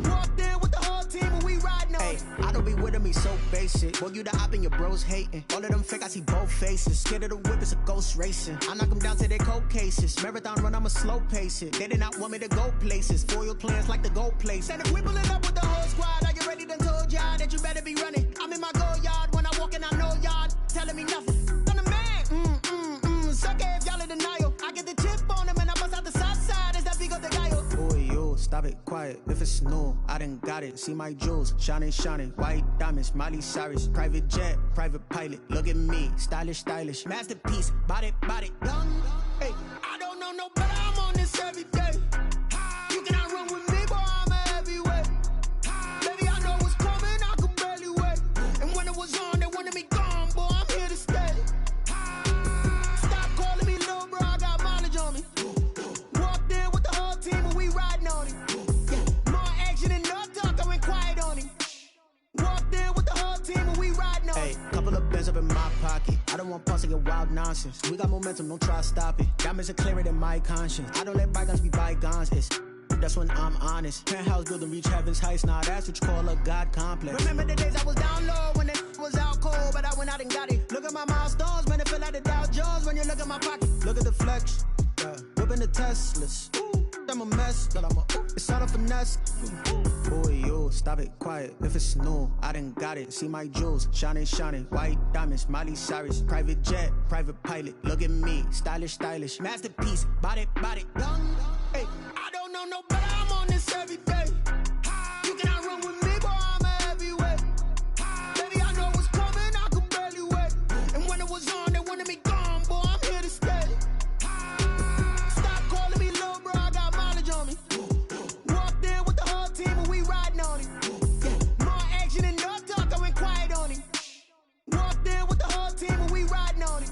Walked in with the whole team and we riding on it. I don't be with him, he's so basic. Boy, you the op and your bros hating. All of them fake, I see both faces. Scared of the whip, it's a ghost racing. I knock them down to their cold cases. Marathon run, I'ma slow pace it. They did not want me to go places. Foil plans like the gold place. And if we pulling up with the whole squad, are you ready? Done told y'all that you better be running. I'm in my go yard when I walk in, I know y'all telling me nothing. I'm the man, suck it if y'all in denial. I get the chip on them and I bust out the south side. Is that big of the guy? Boy, yo, stop it, quiet. If it's new, I done got it. See my jewels, shining, shining. White diamonds, Miley Cyrus. Private jet, private pilot. Look at me, stylish, stylish. Masterpiece, body, young. Hey, I don't know no better, I'm on this every day. You cannot run with me, boy, I'm a heavyweight. Baby, I know what's coming, I could barely wait. And when it was on, they wanted me gone, boy, I'm here to stay. Stop calling me little bro, I got mileage on me. Walked in with the whole team and we riding on it. Yeah, more action and no talk, I went quiet on him. Walked in with the whole team and we riding on it. Hey, couple of bins up in my pocket. I don't want pause to get wild nonsense. We got momentum, don't try to stop it. Diamonds are clearer than my conscience. I don't let bygones be bygones. That's when I'm honest. Penthouse building, reach heaven's heights. Now that's what you call a God complex. Remember the days I was down low when it was out cold, but I went out and got it. Look at my milestones, man, it feel like the Dow Jones when you look at my pocket. Look at the flex, whipping the Teslas. I'm a mess, but it's all a finesse. Boy, yo, stop it, quiet. If it's new, I done got it. See my jewels, shining, shining. White diamonds, Miley Cyrus. Private jet, private pilot. Look at me, stylish, stylish. Masterpiece, body, young. Hey, I don't know no better, I'm on this every day. You cannot run with me, boy, I'm a heavyweight. Baby, I know what's coming, I could barely wait. And when it was on, they wanted me gone, boy, I'm here to stay. Stop calling me little bro, I got mileage on me. Walked in with the whole team and we riding on it. Yeah, more action and no talk, I went quiet on him. Walked in with the whole team and we riding on it.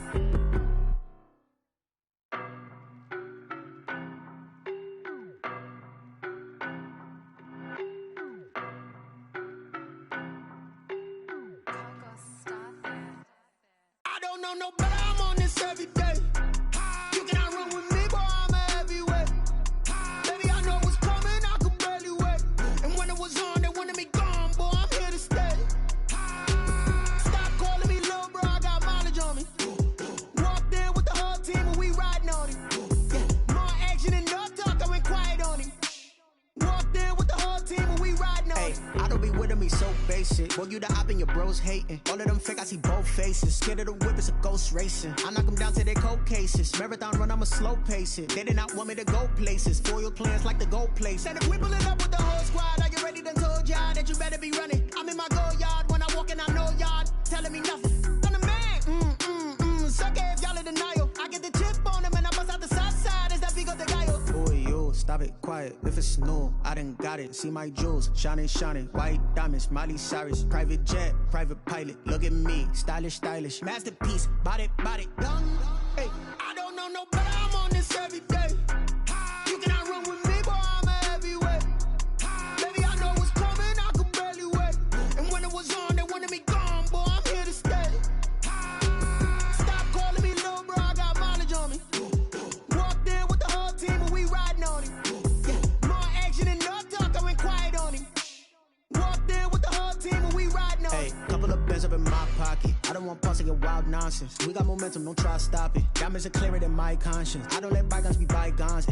I don't know no better, I'm on this every day. You cannot run with me, boy, I'm a heavyweight. Baby, I know what's coming, I could barely wait. And when it was on, they wanted me gone, boy, I'm here to stay. Stop calling me little bro, I got mileage on me. Walked in with the whole team and we riding on it. Yeah, more action and no talk, I went quiet on him. Walked in with the whole team and we riding on it. I don't be with him, he's so basic. Boy, you the op and your bros hating. All of them fake, I see both faces. Scared of the whip, it's a ghost racing. I knock them down to their cold cases. Marathon run, I'ma slow pace it. They did not want me to go places. Foil plans like the gold place. And if we pulling up with the whole squad, are you ready? Done told y'all that you better be running. I'm in my go yard when I walk in, I know y'all telling me nothing. I'm the man, suck it if y'all in denial. I get the chip on them and I bust out the south side. Is that big of the guy? Boy, yo, stop it, quiet. If it's new, I done got it. See my jewels, shining, shining. White diamonds, Miley Cyrus. Private jet, private pilot. Look at me, stylish, stylish. Masterpiece, body, young. Hey, I don't know no better, I'm on this every day. You cannot run with me, boy, I'm a heavyweight. Baby, I know what's coming, I could barely wait. And when it was on, they wanted me gone, boy, I'm here to stay. Stop calling me little bro, I got mileage on me. Walked in with the whole team and we riding on it. Yeah, more action and no talk, I went quiet on him. Walked in with the whole team and we riding on it. Hey, couple of bins up in my pocket. I don't want pause to get wild nonsense. We got momentum, don't try to stop it. Diamonds are clearer than my conscience. I don't let bygones be bygones.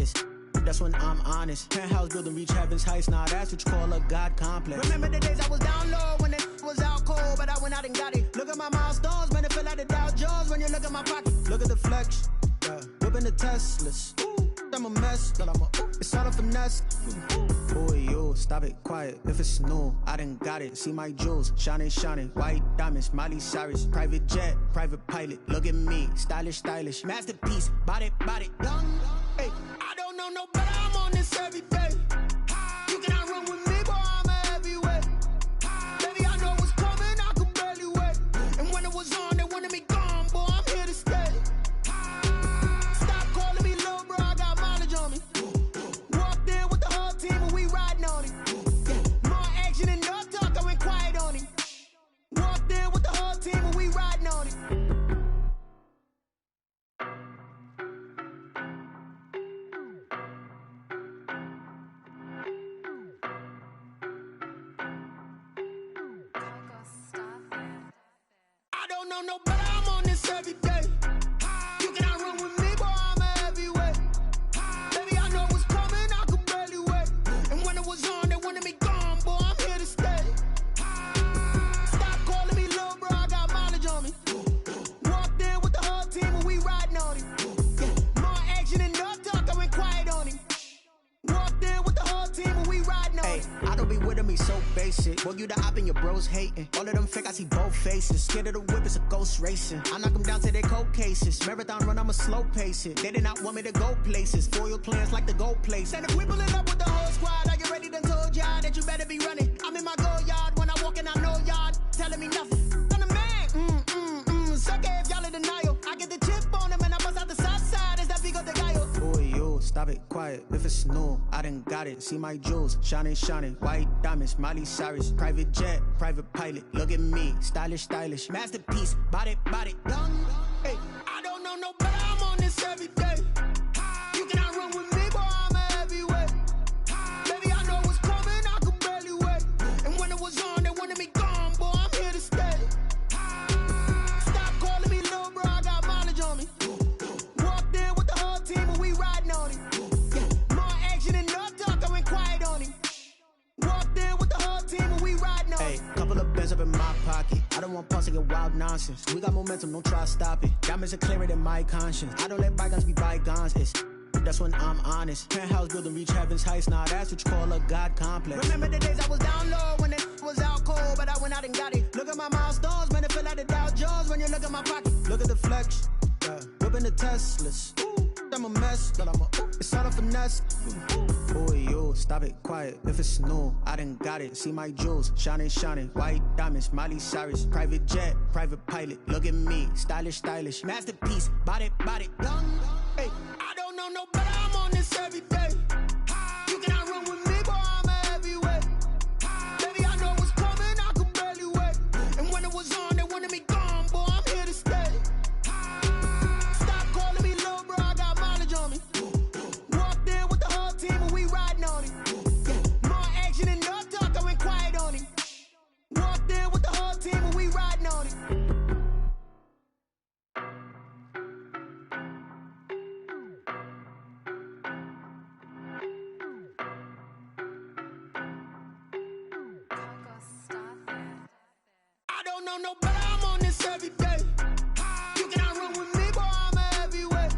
That's when I'm honest. Penthouse building, reach heaven's heights. Now that's what you call a God complex. Remember the days I was down low when it was out cold, but I went out and got it. Look at my milestones, man, it feel like the Dow Jones when you look at my pocket. Look at the flex, whipping the Teslas. I'm a mess, it's all a finesse. Boy, yo, stop it, quiet. If it's new, I done got it. See my jewels, shining, shining. White diamonds, Miley Cyrus. Private jet, private pilot. Look at me, stylish, stylish. Masterpiece, body, young. Hey, I don't know no better, I'm on this every day. You cannot run with me, boy, I'm a heavyweight. Baby, I know what's coming, I could barely wait. And when it was on, they wanted me gone, boy, I'm here to stay. know no better, I'm on this every day. You cannot run with me, boy, I'm a heavyweight. Baby, I know what's coming, I could barely wait. And when it was on, they wanted me gone, boy, I'm here to stay. Stop calling me little bro, I got mileage on me. Walked in with the whole team and we riding on him. More action and no talk, I went quiet on him. Walked in with the whole team and we riding on him. I don't be with me so basic. Boy, you the op and your bros hating. All of them fake, I see both faces. Scared of the whip, it's a ghost racing. I knock them down to their cold cases. Marathon run, I'ma slow pace it. They did not want me to go places. Foil plans like the gold place. And if we pulling up with the whole squad, I get ready done told y'all that you better be running. I'm in my go yard when I walk in, I know y'all telling me nothing. I'm the man, suck it if y'all in denial. I get the chip on them and I bust out the south side. Is that Vigo de Gallo? Boy, yo, stop it, quiet. If it's new, I done got it. See my jewels, shining, white diamonds, Miley Cyrus, private jet, private pilot. Look at me, stylish, masterpiece, body, young. Hey, I don't know no better, I'm on this every day. You cannot run with me, boy, I'm a heavyweight. Baby, I know what's coming, I could barely wait. And when it was on, they wanted me gone, boy, I'm here to stay. Stop calling me little bro, I got mileage on me. Walked in with the whole team and we riding on him. More action and no talk, I went quiet on him. Walked in with the whole team and we riding on him. Couple of bands up in my pocket. I don't want pause to get wild nonsense. We got momentum, don't try to stop it. Diamonds are clearer than my conscience. I don't let bygones be bygones. That's when I'm honest. Penthouse building, reach heaven's heights. Now that's what you call a God complex. Remember the days I was down low when it was out cold, but I went out and got it. Look at my milestones, man, it feel like the Dow Jones when you look at my pocket. Look at the flex, whipping the Teslas. I'm a mess, but it's all a finesse. Boy, yo, stop it, quiet. If it's new, I done got it. See my jewels, shining, white diamonds, Miley Cyrus, private jet, private pilot. Look at me, stylish, masterpiece, body, young. Hey, I don't know no better, I'm on this every day. You cannot run with me, boy, I'm a heavyweight. Baby, I know what's coming, I could barely wait. And when it was on, they wanted me gone, boy, I'm here to stay. Stop calling me little bro, I got mileage on me. Walked in with the whole team and we riding on him. More action and no talk, I went quiet on him. Walked in with the whole team and we riding on him. I don't know no better, I'm on this every day. You cannot run with me, boy, I'm a heavyweight.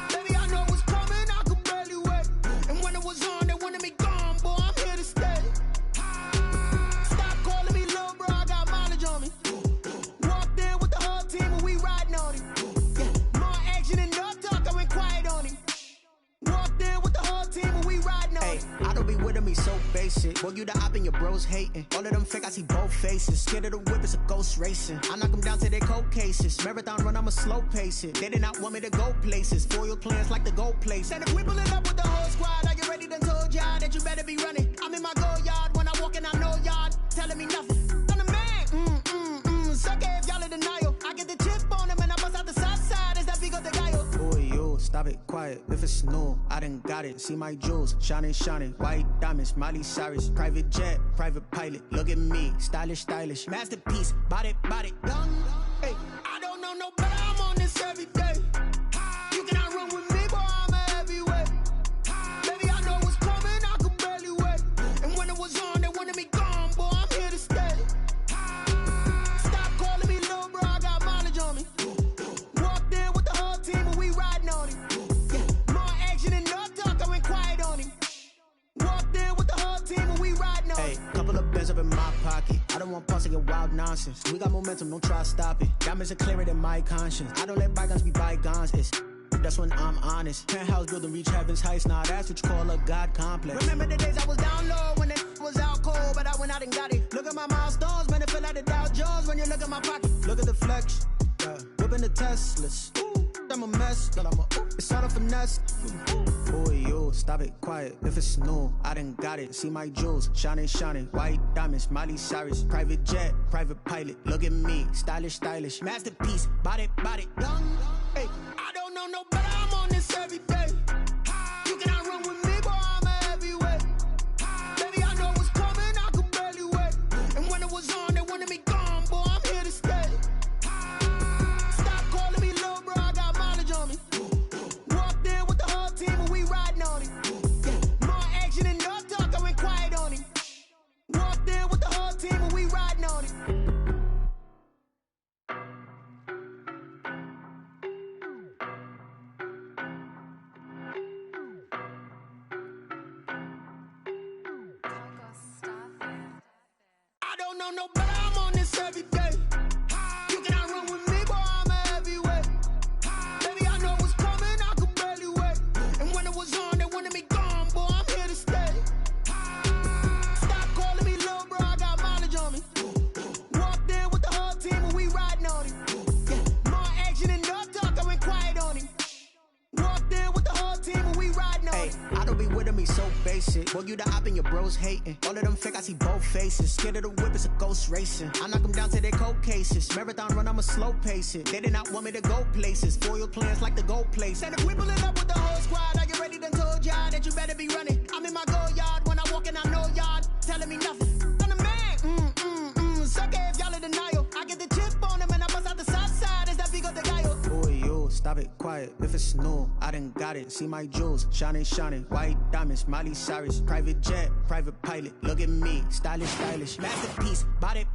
Baby, I know what's coming, I could barely wait. And when it was on, they wanted me gone, boy, I'm here to stay. Stop calling me little bro, I got mileage on me. Walked in with the whole team and we riding on him. More action and no talk, I went quiet on him. Walked in with the whole team and we riding on him. I don't be with me so basic. Boy, you the op and your bros hating. All of them fake, I see both faces. Scared of the whip, it's a ghost racing. I knock them down to their cold cases. Marathon run, I'ma slow pace it. They did not want me to go places. Foil plans like the gold place. And if we pulling up with the whole squad, I get ready done told y'all that you better be running. I'm in my go yard when I walk in, I know y'all telling me nothing. I'm the man, suck it if y'all in denial. I get the chip on them and I bust out the south side. Is that Vigo de Gallo? Boy, yo, stop it, quiet. If it's new, I done got it. See my jewels, shining, white diamonds, Miley Cyrus, private jet, private pilot. Look at me, stylish, masterpiece, body, young. Hey, I don't know no better, I'm on this every day. You cannot run with me, boy, I'm a heavyweight. Baby, I know what's coming, I could barely wait. And when it was on, they wanted me gone, boy, I'm here to stay. Stop calling me little bro, I got mileage on me. Walked in with the whole team and we riding on him. More action and no talk, I went quiet on him. Walked in with the whole team and we riding on him. Couple of bands up in my pocket. I don't want pause to get wild nonsense. We got momentum, don't try to stop it. Diamonds are clearer than my conscience. I don't let bygones be bygones. That's when I'm honest. Penthouse building, reach heaven's heights. Now that's what you call a God complex. Remember the days I was down low when it was out cold, but I went out and got it. Look at my milestones, man, it feel like the Dow Jones when you look at my pocket. Look at the flex, whipping the Teslas. I'm a mess, but it's all a finesse. Boy, yo, stop it, quiet. If it's new, I done got it. See my jewels, shining, white diamonds, Miley Cyrus, private jet, private pilot. Look at me, stylish, masterpiece, body, young. Hey, I don't know no better, I'm on this every day. You cannot run with me, boy, I'm a heavyweight. Baby, I know what's coming, I could barely wait. And when it was on, they wanted me gone, boy, I'm here to stay. don't know, but I'm on this every day. You cannot run with me, boy, I'm a heavyweight. Baby, I know what's coming, I could barely wait. And when it was on, they wanted me gone, boy, I'm here to stay. Stop calling me little bro, I got mileage on me. Walked in with the whole team and we riding on him. Yeah, more action and no talk, I went quiet on him. Walked in with the whole team and we riding on him. I don't be with me so basic. Boy, you the op and your bros hating. All of them fake, I see both faces. Scared of the whip, it's a ghost racing. I knock them down to their cold cases. Marathon run, I'ma slow pace it. They did not want me to go places. Foil plans like the gold place. And if we pulling up with the whole squad, are you ready? Done told y'all that you better be running. I'm in my go yard when I walk in, I know y'all telling me nothing. I'm the man. Sucker if y'all in denial. I get the chip on him and I bust out the south side. Is that Vigo de Gallo? Boy, you stop it, quiet. If it's new, I done got it. See my jewels, shining, shining. White diamonds, Miley Cyrus. Private jet, private pilot. Look at me, stylish, stylish. Masterpiece, body,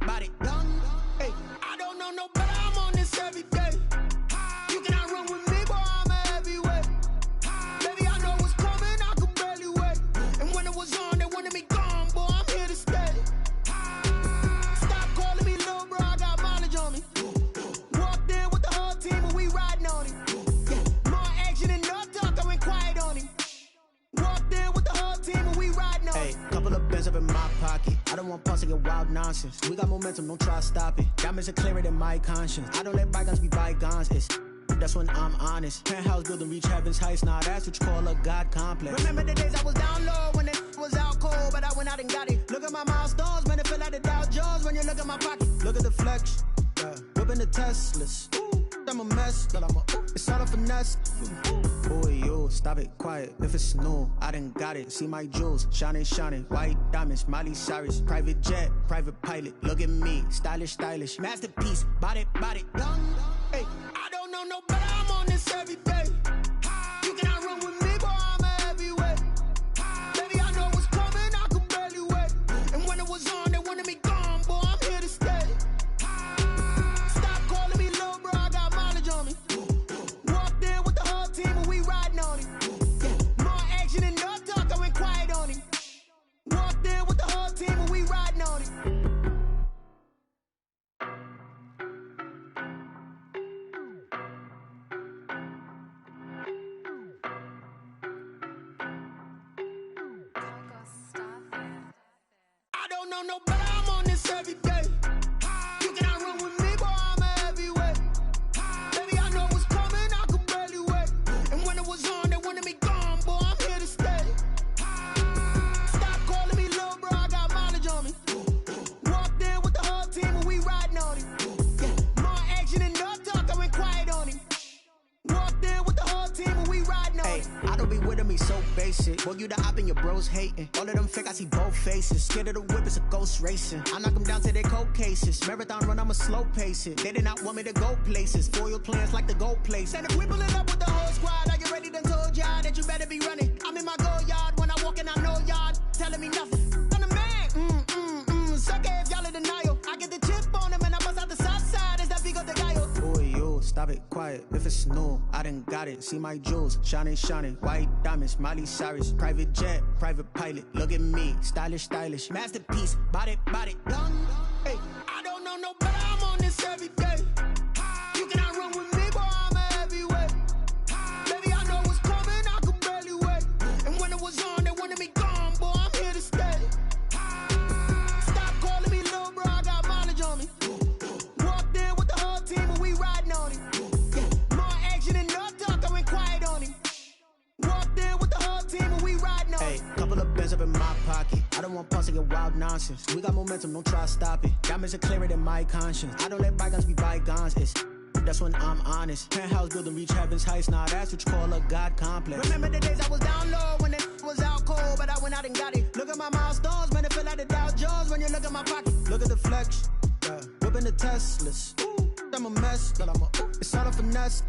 young. Hey, I don't know no better, I'm on this every day. You cannot run with me, boy, I'm a heavyweight. Baby, I know what's coming, I could barely wait. And when it was on, they wanted me gone, boy, I'm here to stay. Stop calling me little bro, I got mileage on me. Walked in with the whole team and we riding on him. Yeah, more action and no talk, I went quiet on him. Walked in with the whole team and we riding on him. hey, couple of bands up in my pocket. I don't want pause to get wild nonsense. We got momentum, don't try to stop it. Diamonds are clearer than my conscience. I don't let bygones be bygones. That's when I'm honest. Penthouse building, reach heaven's heights. Nah, that's what you call a God complex. Remember the days I was down low when it was out cold, but I went out and got it. Look at my milestones, man, it feel like the Dow Jones when you look at my pocket. Look at the flex, yeah. Whipping the Teslas. I'm a mess, but it's all a finesse. Boy, you stop it, quiet. If it's new, I done got it. See my jewels, shining, shining. White diamonds, Miley Cyrus. Private jet, private pilot. Look at me, stylish, stylish. Masterpiece, body, young. Hey, I don't know no better, I'm on this every day. You cannot run with me, boy, I'm a heavyweight. Baby, I know what's coming, I could barely wait. And when it was on, they wanted me gone, boy, I'm here to stay. Stop calling me little bro, I got mileage on me. Walked in with the whole team and we riding on him. Yeah, more action and no talk, I went quiet on him. Walked in with the whole team and we riding on him. I don't know no better, I'm on this every day. You cannot run with me, boy, I'm a heavyweight. Baby, I know what's coming, I could barely wait. And when it was on, they wanted me gone, boy, I'm here to stay. Stop calling me little bro, I got mileage on me. Walked in with the whole team and we riding on him. Yeah, more action and no talk, I went quiet on him. Walked in with the whole team and we riding on him. I don't be with me so basic. Boy, you the op and your bros hating. All of them fake, I see both faces. Scared of the whip, it's a ghost racing. I knock them down to their cold cases. Marathon run, I'ma slow pace it. They did not want me to go places. Foil plans like the gold place. And if we pulling up with the whole squad, are you ready? Done told y'all that you better be running. I'm in my go yard when I walk in, I know y'all telling me nothing. I'm the man. Sucker if y'all in denial. I get the chip on him and I bust out the south side. Is that Vigo de Gallo? Boy, you stop it, quiet. If it's new, I done got it. See my jewels, shining, shining. White diamonds, Miley Cyrus. Private jet, private pilot. Look at me, stylish, stylish. Masterpiece, body, young. Hey, I don't know no better, I'm on this every day. You cannot run with me, boy, I'm a heavyweight. Baby, I know what's coming, I could barely wait. And when it was on, they wanted me gone, boy, I'm here to stay. Stop calling me little bro, I got mileage on me. Walked in with the whole team and we riding on him. Yeah, more action and no talk, I went quiet on him. Walked in with the whole team and we riding on him. hey, couple of bands up in my pocket. I don't want pause to get wild nonsense. We got momentum, don't try to stop it. Diamonds are clearer than my conscience. I don't let bygones be bygones. That's when I'm honest. Penthouse building, reach heaven's heights. Nah, that's what you call a God complex. Remember the days I was down low when it was out cold, but I went out and got it. Look at my milestones, man, it feel like the Dow Jones when you look at my pocket. Look at the flex, yeah. Whipping the Teslas. I'm a mess, but it's all a finesse.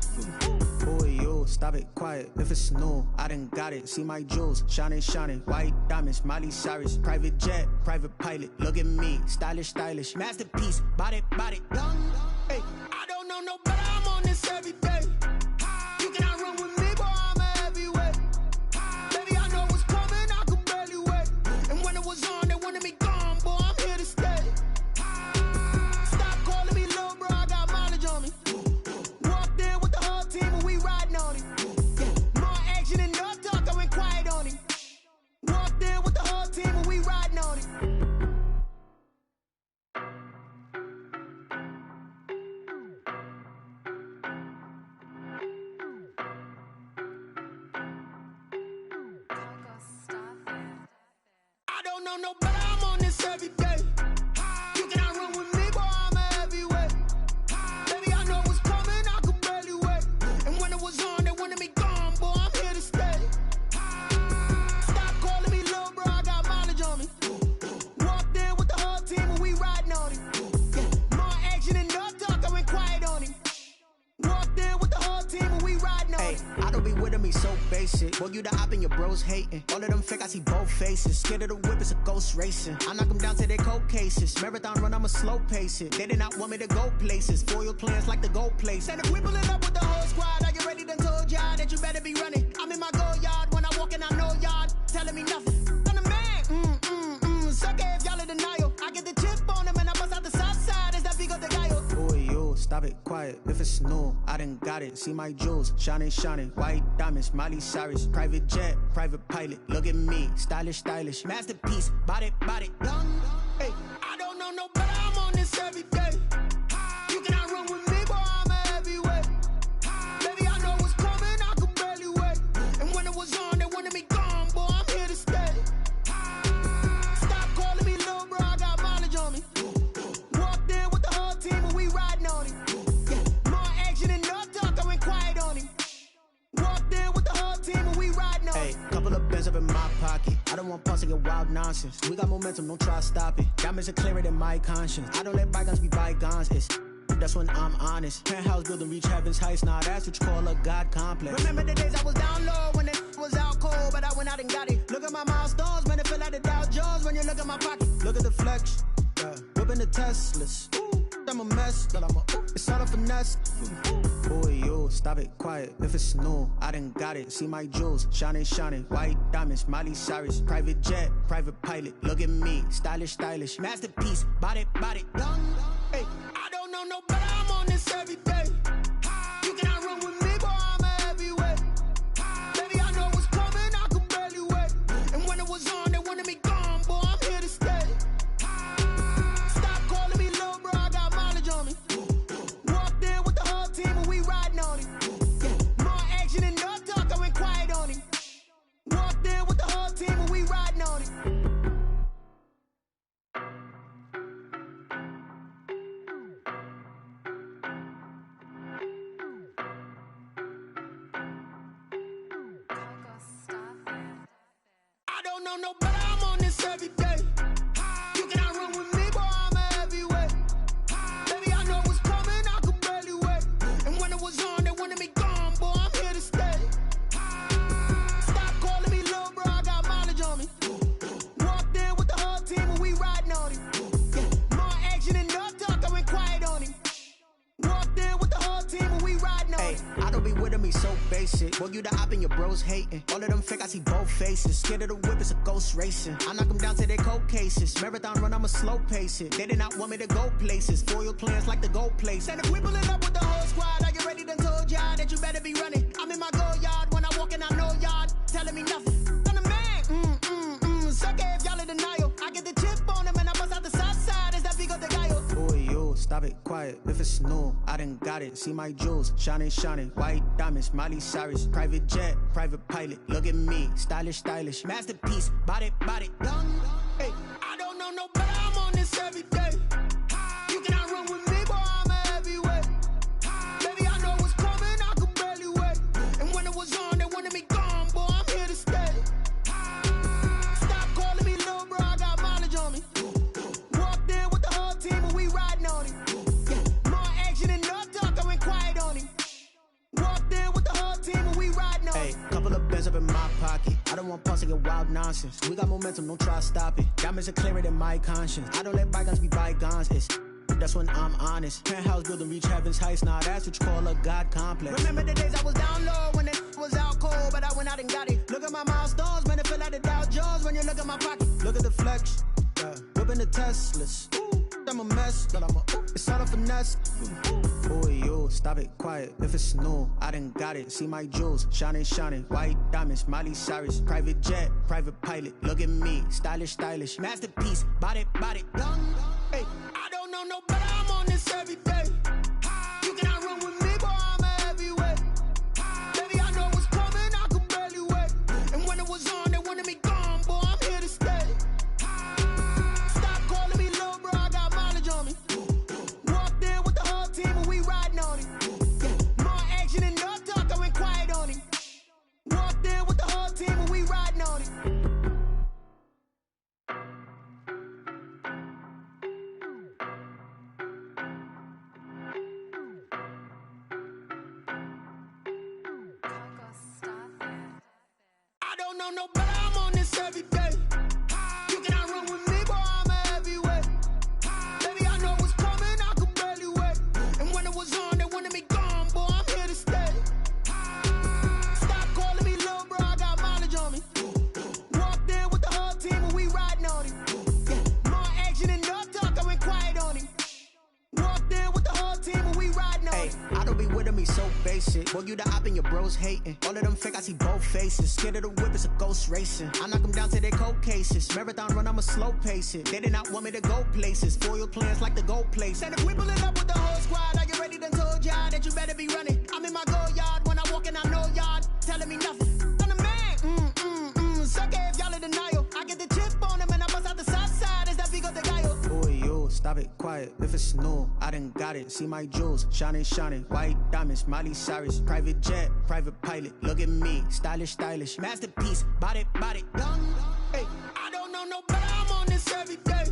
Boy, you stop it, quiet. If it's new, I done got it. See my jewels, shining, shining. White diamonds, Miley Cyrus. Private jet, private pilot. Look at me, stylish, stylish. Masterpiece, body, young. Hey, I don't know no better, I'm on this every day. You cannot run with me, boy, I'm a heavyweight. Baby, I know what's coming, I could barely wait. And when it was on, they wanted me gone, boy, I'm here to stay. don't know, but I'm on this every day. You cannot run with me, boy, I'm a heavyweight. Baby, I know what's coming, I could barely wait. And when it was on, they wanted me gone, boy, I'm here to stay. Stop calling me little bro, I got mileage on me. Walked in with the whole team and we riding on him. Yeah, more action and no talk, I went quiet on him. Walked in with the whole team and we riding on him. I don't be with me so basic. Boy, you the op and your bros hating. All of them fake, I see both faces. Scared of the whip, it's a ghost racing. I knock them down to their cold cases. Marathon run, I'ma slow pace it. They did not want me to go places. Foil plans like the go place. And if we pulling up with the whole squad, I get ready done told y'all that you better be running. I'm in my go yard when I walk in, I know y'all telling me nothing. I'm the man, suck it if y'all in denial. I get the chip on them and I bust out the south side. Is that Vigo de Gallo? Boy, you stop it, quiet. If it's new, I done got it. See my jewels, shining, shining. White diamonds, Miley Cyrus. Private jet, private pilot. Look at me, stylish, stylish. Masterpiece, body, done. Hey, I don't know no better, I'm on this every day. You cannot run with me, boy, I'm a heavyweight. Baby, I know what's coming, I could barely wait. And when it was on, they wanted me gone, boy, I'm here to stay. Stop calling me little bro, I got mileage on me. Walked in with the whole team and we riding on him. Yeah, more action and no talk, I went quiet on him. Walked in with the whole team and we riding on him. hey, couple of bands up in my pocket. I don't want pause to get wild nonsense. We got momentum, don't try to stop it. Diamonds are clearer than my conscience. I don't let bygones be bygones. That's when I'm honest. Penthouse building, reach heaven's heights. Nah, that's what you call a God complex. Remember the days I was down low when it was out cold, but I went out and got it. Look at my milestones, man, it feel like the Dow Jones when you look at my pocket. Look at the flex, yeah. Whipping the Teslas. I'm a mess, but it's all a finesse. Boy, you stop it, quiet. If it's new, I done got it. See my jewels, shining, shining. White diamonds, Miley Cyrus. Private jet, private pilot. Look at me, stylish, stylish. Masterpiece, body, done. Hey, I don't know no better, I'm on this every day. You cannot run with me, boy, I'm a heavyweight. Baby, I know what's coming, I could barely wait. And when it was on, they wanted me gone, boy, I'm here to stay. Stop calling me little bro, I got mileage on me. Walked in with the whole team and we riding on him. Yeah, more action and no talk, I went quiet on him. Walked in with the whole team and we riding on him. I don't know no better, I'm on this every day. You cannot run with me, boy, I'm a heavyweight. Baby, I know what's coming, I could barely wait. And when it was on, they wanted me gone, boy, I'm here to stay. Stop calling me little bro, I got mileage on me. Walked in with the whole team and we riding on him. Yeah, more action and no talk, I went quiet on him. Walked in with the whole team and we riding on him. I don't be with me so basic. Boy, you the op and your bros hating. All of them fake, I see both faces. Scared of the whip, it's a ghost racing. I knock them down to their cold cases. Marathon run, I'ma slow pace it. They did not want me to go places. Foil plans like the go place. And if we pulling up with the whole squad, I get ready done told y'all that you better be running. I'm in my go yard when I walk in, I know y'all telling me nothing. I'm the man, suck it if y'all in denial. I get the chip on them and I bust out the south side. Is that Vigo de Gallo? Boy, you stop it, quiet. If it's new, I done got it. See my jewels, shining, shining. White diamonds, Miley Cyrus. Private jet, private pilot. Look at me, stylish, stylish. Masterpiece, body, done. Hey, I don't know no better, I'm on this every day. You cannot run with me, boy, I'm a heavyweight. Baby, I know what's coming, I could barely wait. And when it was on, they wanted me gone, boy, I'm here to stay. Stop calling me little bro, I got mileage on me. Walked in with the whole team and we riding on him. Yeah, more action and no talk, I went quiet on him. Walked in with the whole team and we riding on him. Hey, couple of bands up in my pocket. I don't want pause to get wild nonsense. We got momentum, don't try to stop it. Diamonds are clearer than my conscience. I don't let bygones be bygones. That's when I'm honest. Penthouse building, reach heaven's heights. Nah, that's what you call a God complex. Remember the days I was down low when it was out cold, but I went out and got it. Look at my milestones, man, it feel like the Dow Jones when you look at my pocket. Look at the flex, yeah. Whipping the Teslas. I'm a mess, but it's all a finesse. Boy, you stop it, quiet. If it's new, I done got it. See my jewels, shining, shining. White diamonds, Miley Cyrus. Private jet, private pilot. Look at me, stylish, stylish. Masterpiece, body, done. Hey, I don't know no better, I'm on this every day. You cannot run with me, boy, I'm a heavyweight. Baby, I know what's coming, I could barely wait. And when it was on, they wanted me gone, boy, I'm here to stay. don't know no better, I'm on this every day. You cannot run with me, boy, I'm a heavyweight. Baby, I know what's coming, I could barely wait. And when it was on, they wanted me gone, boy, I'm here to stay. Stop calling me little bro, I got mileage on me. Walked in with the whole team and we riding on him. Yeah, more action and no talk, I went quiet on him. Walked in with the whole team and we riding on him. I don't be with me so basic. Boy, you the op and your bros hating. All of them fake, I see both faces. Scared of the whip, it's a ghost racing. I knock them down to their cold cases. Marathon run, I'ma slow pace it. They did not want me to go places. Foil plans like the gold place. And if we pulling up with the whole squad, I get ready to told y'all that you better be running. I'm in my go yard when I walk in, I know y'all telling me nothing. I'm the man, suck it if y'all in denial. I get the chip on them and I bust out the south side. Is that big of the guy? Boy, yo, stop it, quiet. If it's new, I done got it. See my jewels, shining, white diamonds, Miley Cyrus, private jet, private pilot. Look at me, stylish, masterpiece, body, done. Hey, I don't know no better, I'm on this every day.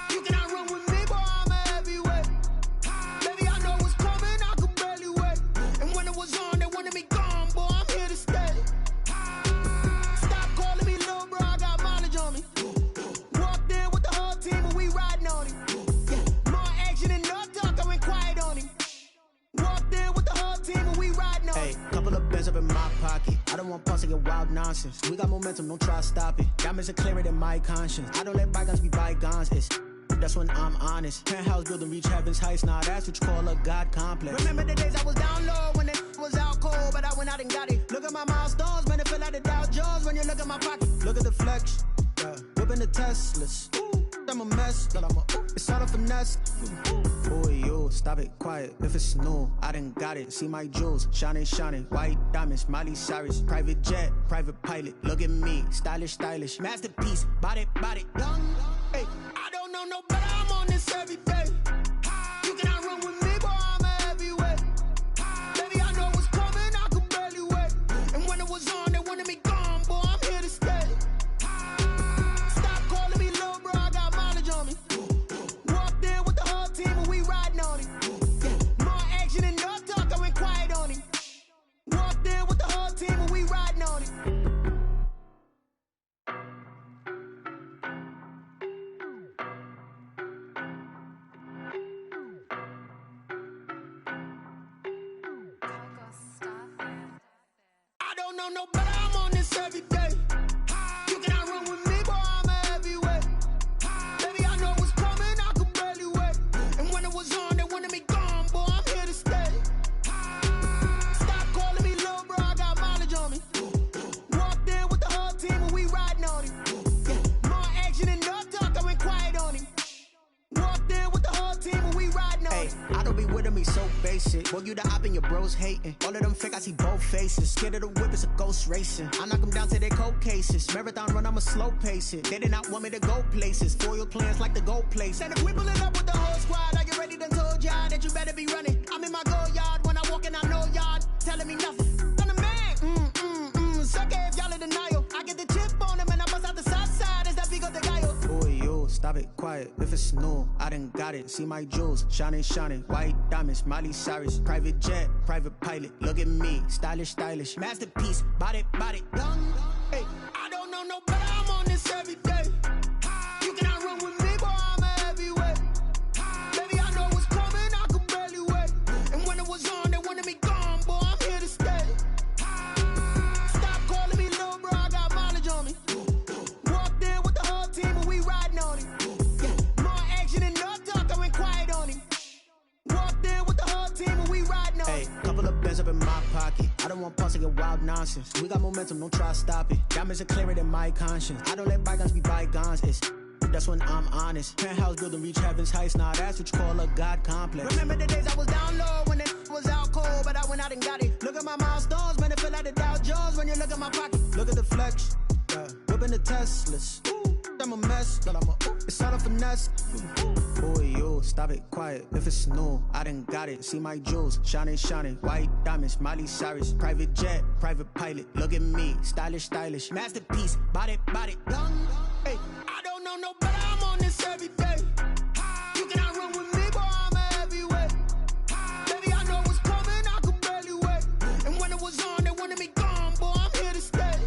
You cannot run with me, boy, I'm a heavyweight. Baby, I know what's coming, I could barely wait. And when it was on, they wanted me gone, boy, I'm here to stay. Stop calling me little bro, I got mileage on me. Walked in with the whole team and we riding on him. Yeah, more action and no talk, I went quiet on him. Walked in with the whole team and we riding on him. Couple of bands up in my pocket. I don't want pause to get wild nonsense. We got momentum, don't try to stop it. Diamonds are clearer than my conscience. I don't let bygones be bygones. That's when I'm honest. Penthouse building reach heaven's heights. Now that's what you call a God complex. Remember the days I was down low when it was out cold, but I went out and got it. Look at my milestones, man, it feel like the Dow Jones when you look at my pocket. Look at the flex, whipping the Teslas. I'm a mess, but it's all a finesse. Boy, yo, stop it, quiet. If it's new, I done got it. See my jewels, shining, white diamonds, Miley Cyrus, private jet, private pilot. Look at me, stylish, masterpiece, body, done. Hey, I don't know no better, I'm on this every day. You cannot run with me, boy, I'm a heavyweight. Baby, I know what's coming, I could barely wait. And when it was on, they wanted me gone, boy, I'm here to stay. Stop calling me little bro, I got mileage on me. Walked in with the whole team and we riding on him. Yeah, more action and no talk, I went quiet on him. Walked in with the whole team and we riding on him. I don't know no better, I'm on this every day. You cannot run with me, boy, I'm a heavyweight. Baby, I know what's coming, I could barely wait. And when it was on, they wanted me gone, boy, I'm here to stay. Stop calling me little bro, I got mileage on me. Walked in with the whole team and we riding on him. Yeah, more action and no talk, I went quiet on him. Walked in with the whole team and we riding on him. I don't be with me so basic. Boy, you the op and your bros hating. All of them fake, I see both faces. Scared of the whip, it's a ghost racing. I knock them down to their cold cases. Marathon run, I'ma slow pace it. They did not want me to go places. Foil plans like the gold place. And if we pulling up with the whole squad, I get ready to told y'all that you better be running. I'm in my go yard when I walk in, I know y'all telling me nothing. I'm the man, suck it if y'all in denial. I get the chip on them and I bust out the south side. Is that big of the guy? Boy, yo, stop it, quiet. If it's new, I done got it. See my jewels, shining, white diamonds, Miley Cyrus, private jet, private pilot. Look at me, stylish, masterpiece, body, done. Hey, I don't know no better, I'm on this every day. You cannot run with me, boy, I'm a heavyweight. Baby, I know what's coming, I could barely wait. And when it was on, they wanted me gone, boy, I'm here to stay. Stop calling me little bro, I got mileage on me. Walked in with the whole team and we riding on him. Yeah, more action and no talk, I went quiet on him. Walked in with the whole team and we riding on him. Couple of bands up in my pocket. I don't want pause to get wild nonsense. We got momentum, don't try to stop it. Diamonds are clearer than my conscience. I don't let bygones be bygones. That's when I'm honest. Penthouse building reach heaven's heights. Now that's what you call a God complex. Remember the days I was down low when it was out cold, but I went out and got it. Look at my milestones, man, it feel like the Dow Jones when you look at my pocket. Look at the flex, whipping the Teslas. I'm a mess, but it's all a finesse. Boy, yo, stop it, quiet. If it's new, I done got it. See my jewels, shining, white diamonds, Miley Cyrus, private jet, private pilot. Look at me, stylish, masterpiece, body, done. Hey, I don't know no better, I'm on this every day. You cannot run with me, boy, I'm a heavyweight. Baby, I know what's coming, I could barely wait. And when it was on, they wanted me gone, boy, I'm here to stay.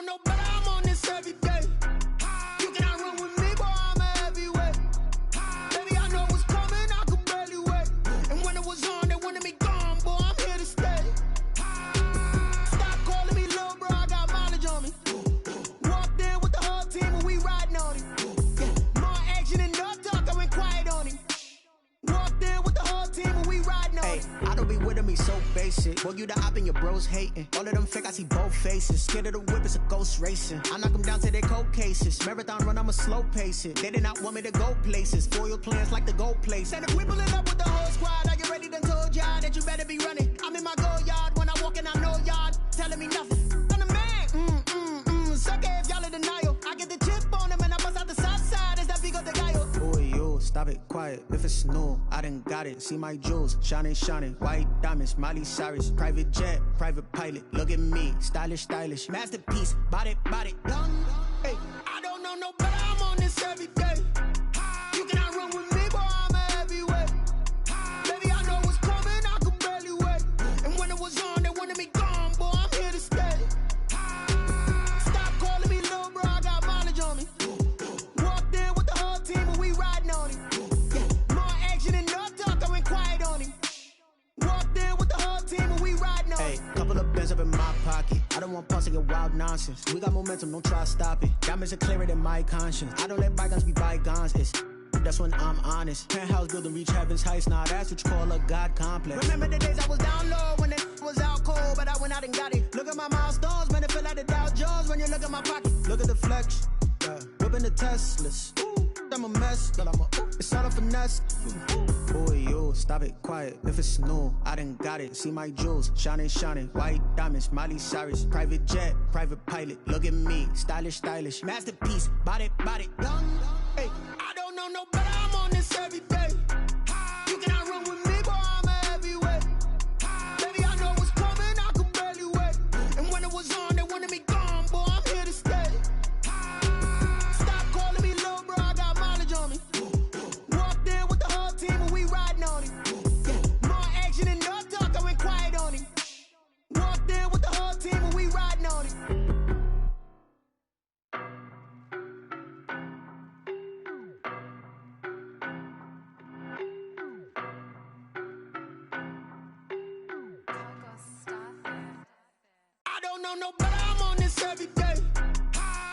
know, but I'm on this every day. You cannot run with me, boy, I'm a heavyweight. Baby, I know what's coming, I could barely wait. And when it was on, they wanted me gone, boy, I'm here to stay. Stop calling me little bro, I got mileage on me. Walked in with the whole team and we riding on him. Yeah, more action and no talk, I went quiet on him. Walked in with the whole team and we riding on him. I don't be with him, he's so basic. Boy, you the op and your bros hating. All of them fake, I see both faces. Scared of the whip, it's a ghost racing. I knock them down to their cold cases. Marathon run, I'ma slow pace it. They did not want me to go places. Foil plans like the gold place. And if we pulling up with the whole squad, are you ready? Done told y'all that you better be running. I'm in my go yard when I walk in, I know y'all telling me nothing. I'm the man, sucker if y'all in denial. I get the chip on them and I bust out the south side. Is that big of the guy? Boy, you stop it, quiet. If it's new, I done got it. See my jewels, shining, shining. White diamonds, Miley Cyrus. Private jet, private pilot. Look at me, stylish, stylish. Masterpiece, body, done. Hey, I don't know no better, I'm on this every day. You cannot run with me, boy, I'm a heavyweight. Baby, I know what's coming, I could barely wait. And when it was on, they wanted me gone, boy, I'm here to stay. Stop calling me little bro, I got mileage on me. Walked in with the whole team and we riding on him. Yeah, more action and no talk, I went quiet on him. Walked in with the whole team and we riding on him. hey, couple of bands up in my pocket. I don't want pause to get wild nonsense. We got momentum, don't try to stop it. Diamonds are clearer than my conscience. I don't let bygones be bygones. That's when I'm honest. Penthouse building, reach heaven's heights. Nah, that's what you call a God complex. Remember the days I was down low when it was out cold, but I went out and got it. Look at my milestones, man, it feel like the Dow Jones when you look at my pocket. Look at the flex, yeah. Whipping the Teslas. I'm a mess, but I'm a it's all a finesse. Boy, you stop it, quiet. If it's new, I done got it. See my jewels, shining, shining. White diamonds, Miley Cyrus. Private jet, private pilot. Look at me, stylish, stylish. Masterpiece, body, done. Hey, I don't know no better, I'm on this every day. You cannot run with me, boy, I'm a heavyweight. Baby, I know what's coming, I could barely wait. And when it was on, they wanted me gone, boy, I'm here to stay. Stop calling me little bro, I got mileage on me. Walked in with the whole team and we riding on him. Yeah, more action and no talk, I went quiet on him. Walked in with the whole team and we riding on him. I don't know no better, I'm on this every day.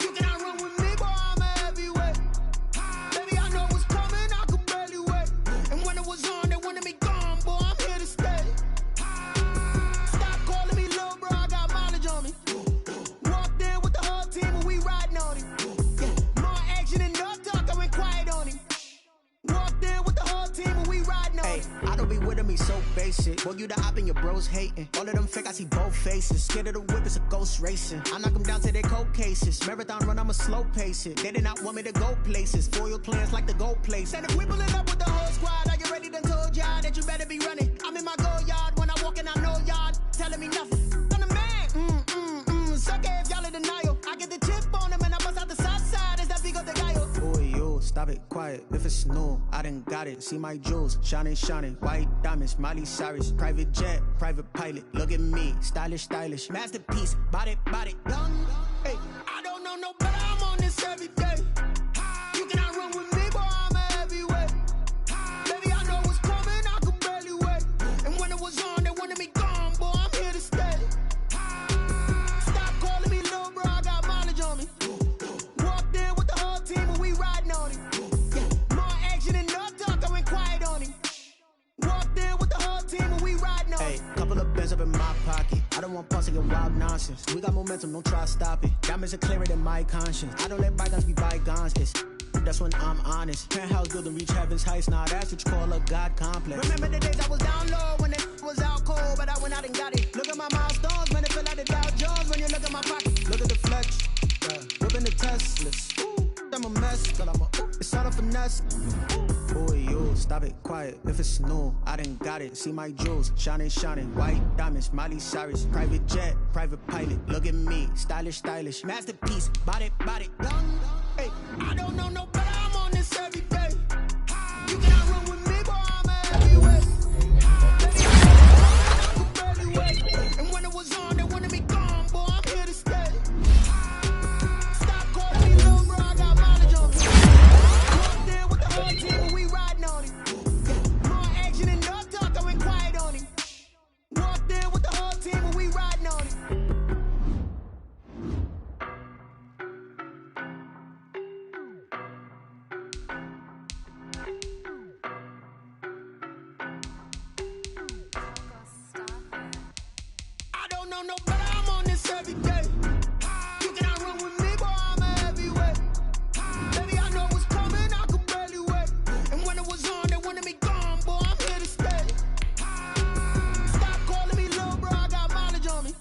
You cannot run with me, boy, I'm a heavyweight. Baby, I know what's coming, I could barely wait. And when it was on, they wanted me gone, boy, I'm here to stay. Stop calling me little bro, I got mileage on me. Walked in with the whole team and we riding on him. Yeah, more action and no talk, I went quiet on him. Walked in with the whole team and we riding on him. I don't be with him, he's so basic. Boy, you the op and your bros hating. All of them fake, I see both faces. Scared of the whip, it's a ghost racing. I knock them down to their cold cases. Marathon run, I'ma slow pace it. They did not want me to go places. Foil plans like the gold place. And if we pulling up with the whole squad, are you ready? Done told y'all that you better be running. I'm in my go yard when I walk in, I know y'all telling me nothing. I'm the man, sucker if y'all in denial. I get the chip on them and I bust out the south side. Is that big of the guy? Boy, you stop it, quiet. If it's new, I done got it. See my jewels, shining, shining. White diamonds, Miley Cyrus. Private jet, private pilot. Look at me, stylish, stylish. Masterpiece, body, done. Hey, I don't know no better, I'm on this every day. You cannot run with me, boy, I'm a heavyweight. Baby, I know what's coming, I could barely wait. And when it was on, they wanted me gone, boy, I'm here to stay. Stop calling me little bro, I got mileage on me. Walked in with the whole team and we riding on him. Yeah, more action and no talk, I went quiet on him. Walked in with the whole team and we riding on him. Hey, couple of bands up in my pocket. I don't want pause to get wild nonsense. We got momentum, don't try to stop it. Diamonds are clearer than my conscience. I don't let bygones be bygones. That's when I'm honest. Penthouse building, reach heaven's heights. Nah, that's what you call a God complex. Remember the days I was down low when it was out cold, but I went out and got it. Look at my milestones, man, it feel like the Dow Jones when you look at my pocket. Look at the flex, yeah. Whipping the Teslas. I'm a mess, but I'm a it's all a finesse. Boy, you stop it, quiet. If it's new, I done got it. See my jewels, shining, shining. White diamonds, Miley Cyrus. Private jet, private pilot. Look at me, stylish, stylish. Masterpiece, body, done. Hey, I don't know no better, I'm on this every day. You cannot run with me, boy, I'm a heavyweight. Baby, I could barely wait. And when it was on, they wanted me gone, boy, I'm here to stay. this every day. You cannot run with me, boy, I'm a heavyweight. Baby, I know what's coming, I could barely wait. And when it was on, they wanted me gone, boy, I'm here to stay. Stop calling me little bro, I got mileage on me.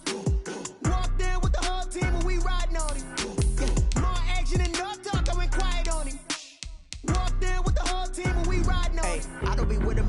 Walked in with the whole team and we riding on him. Yeah, more action and no talk, I went quiet on him. Walked in with the whole team and we riding on him. Hey, I don't be with him,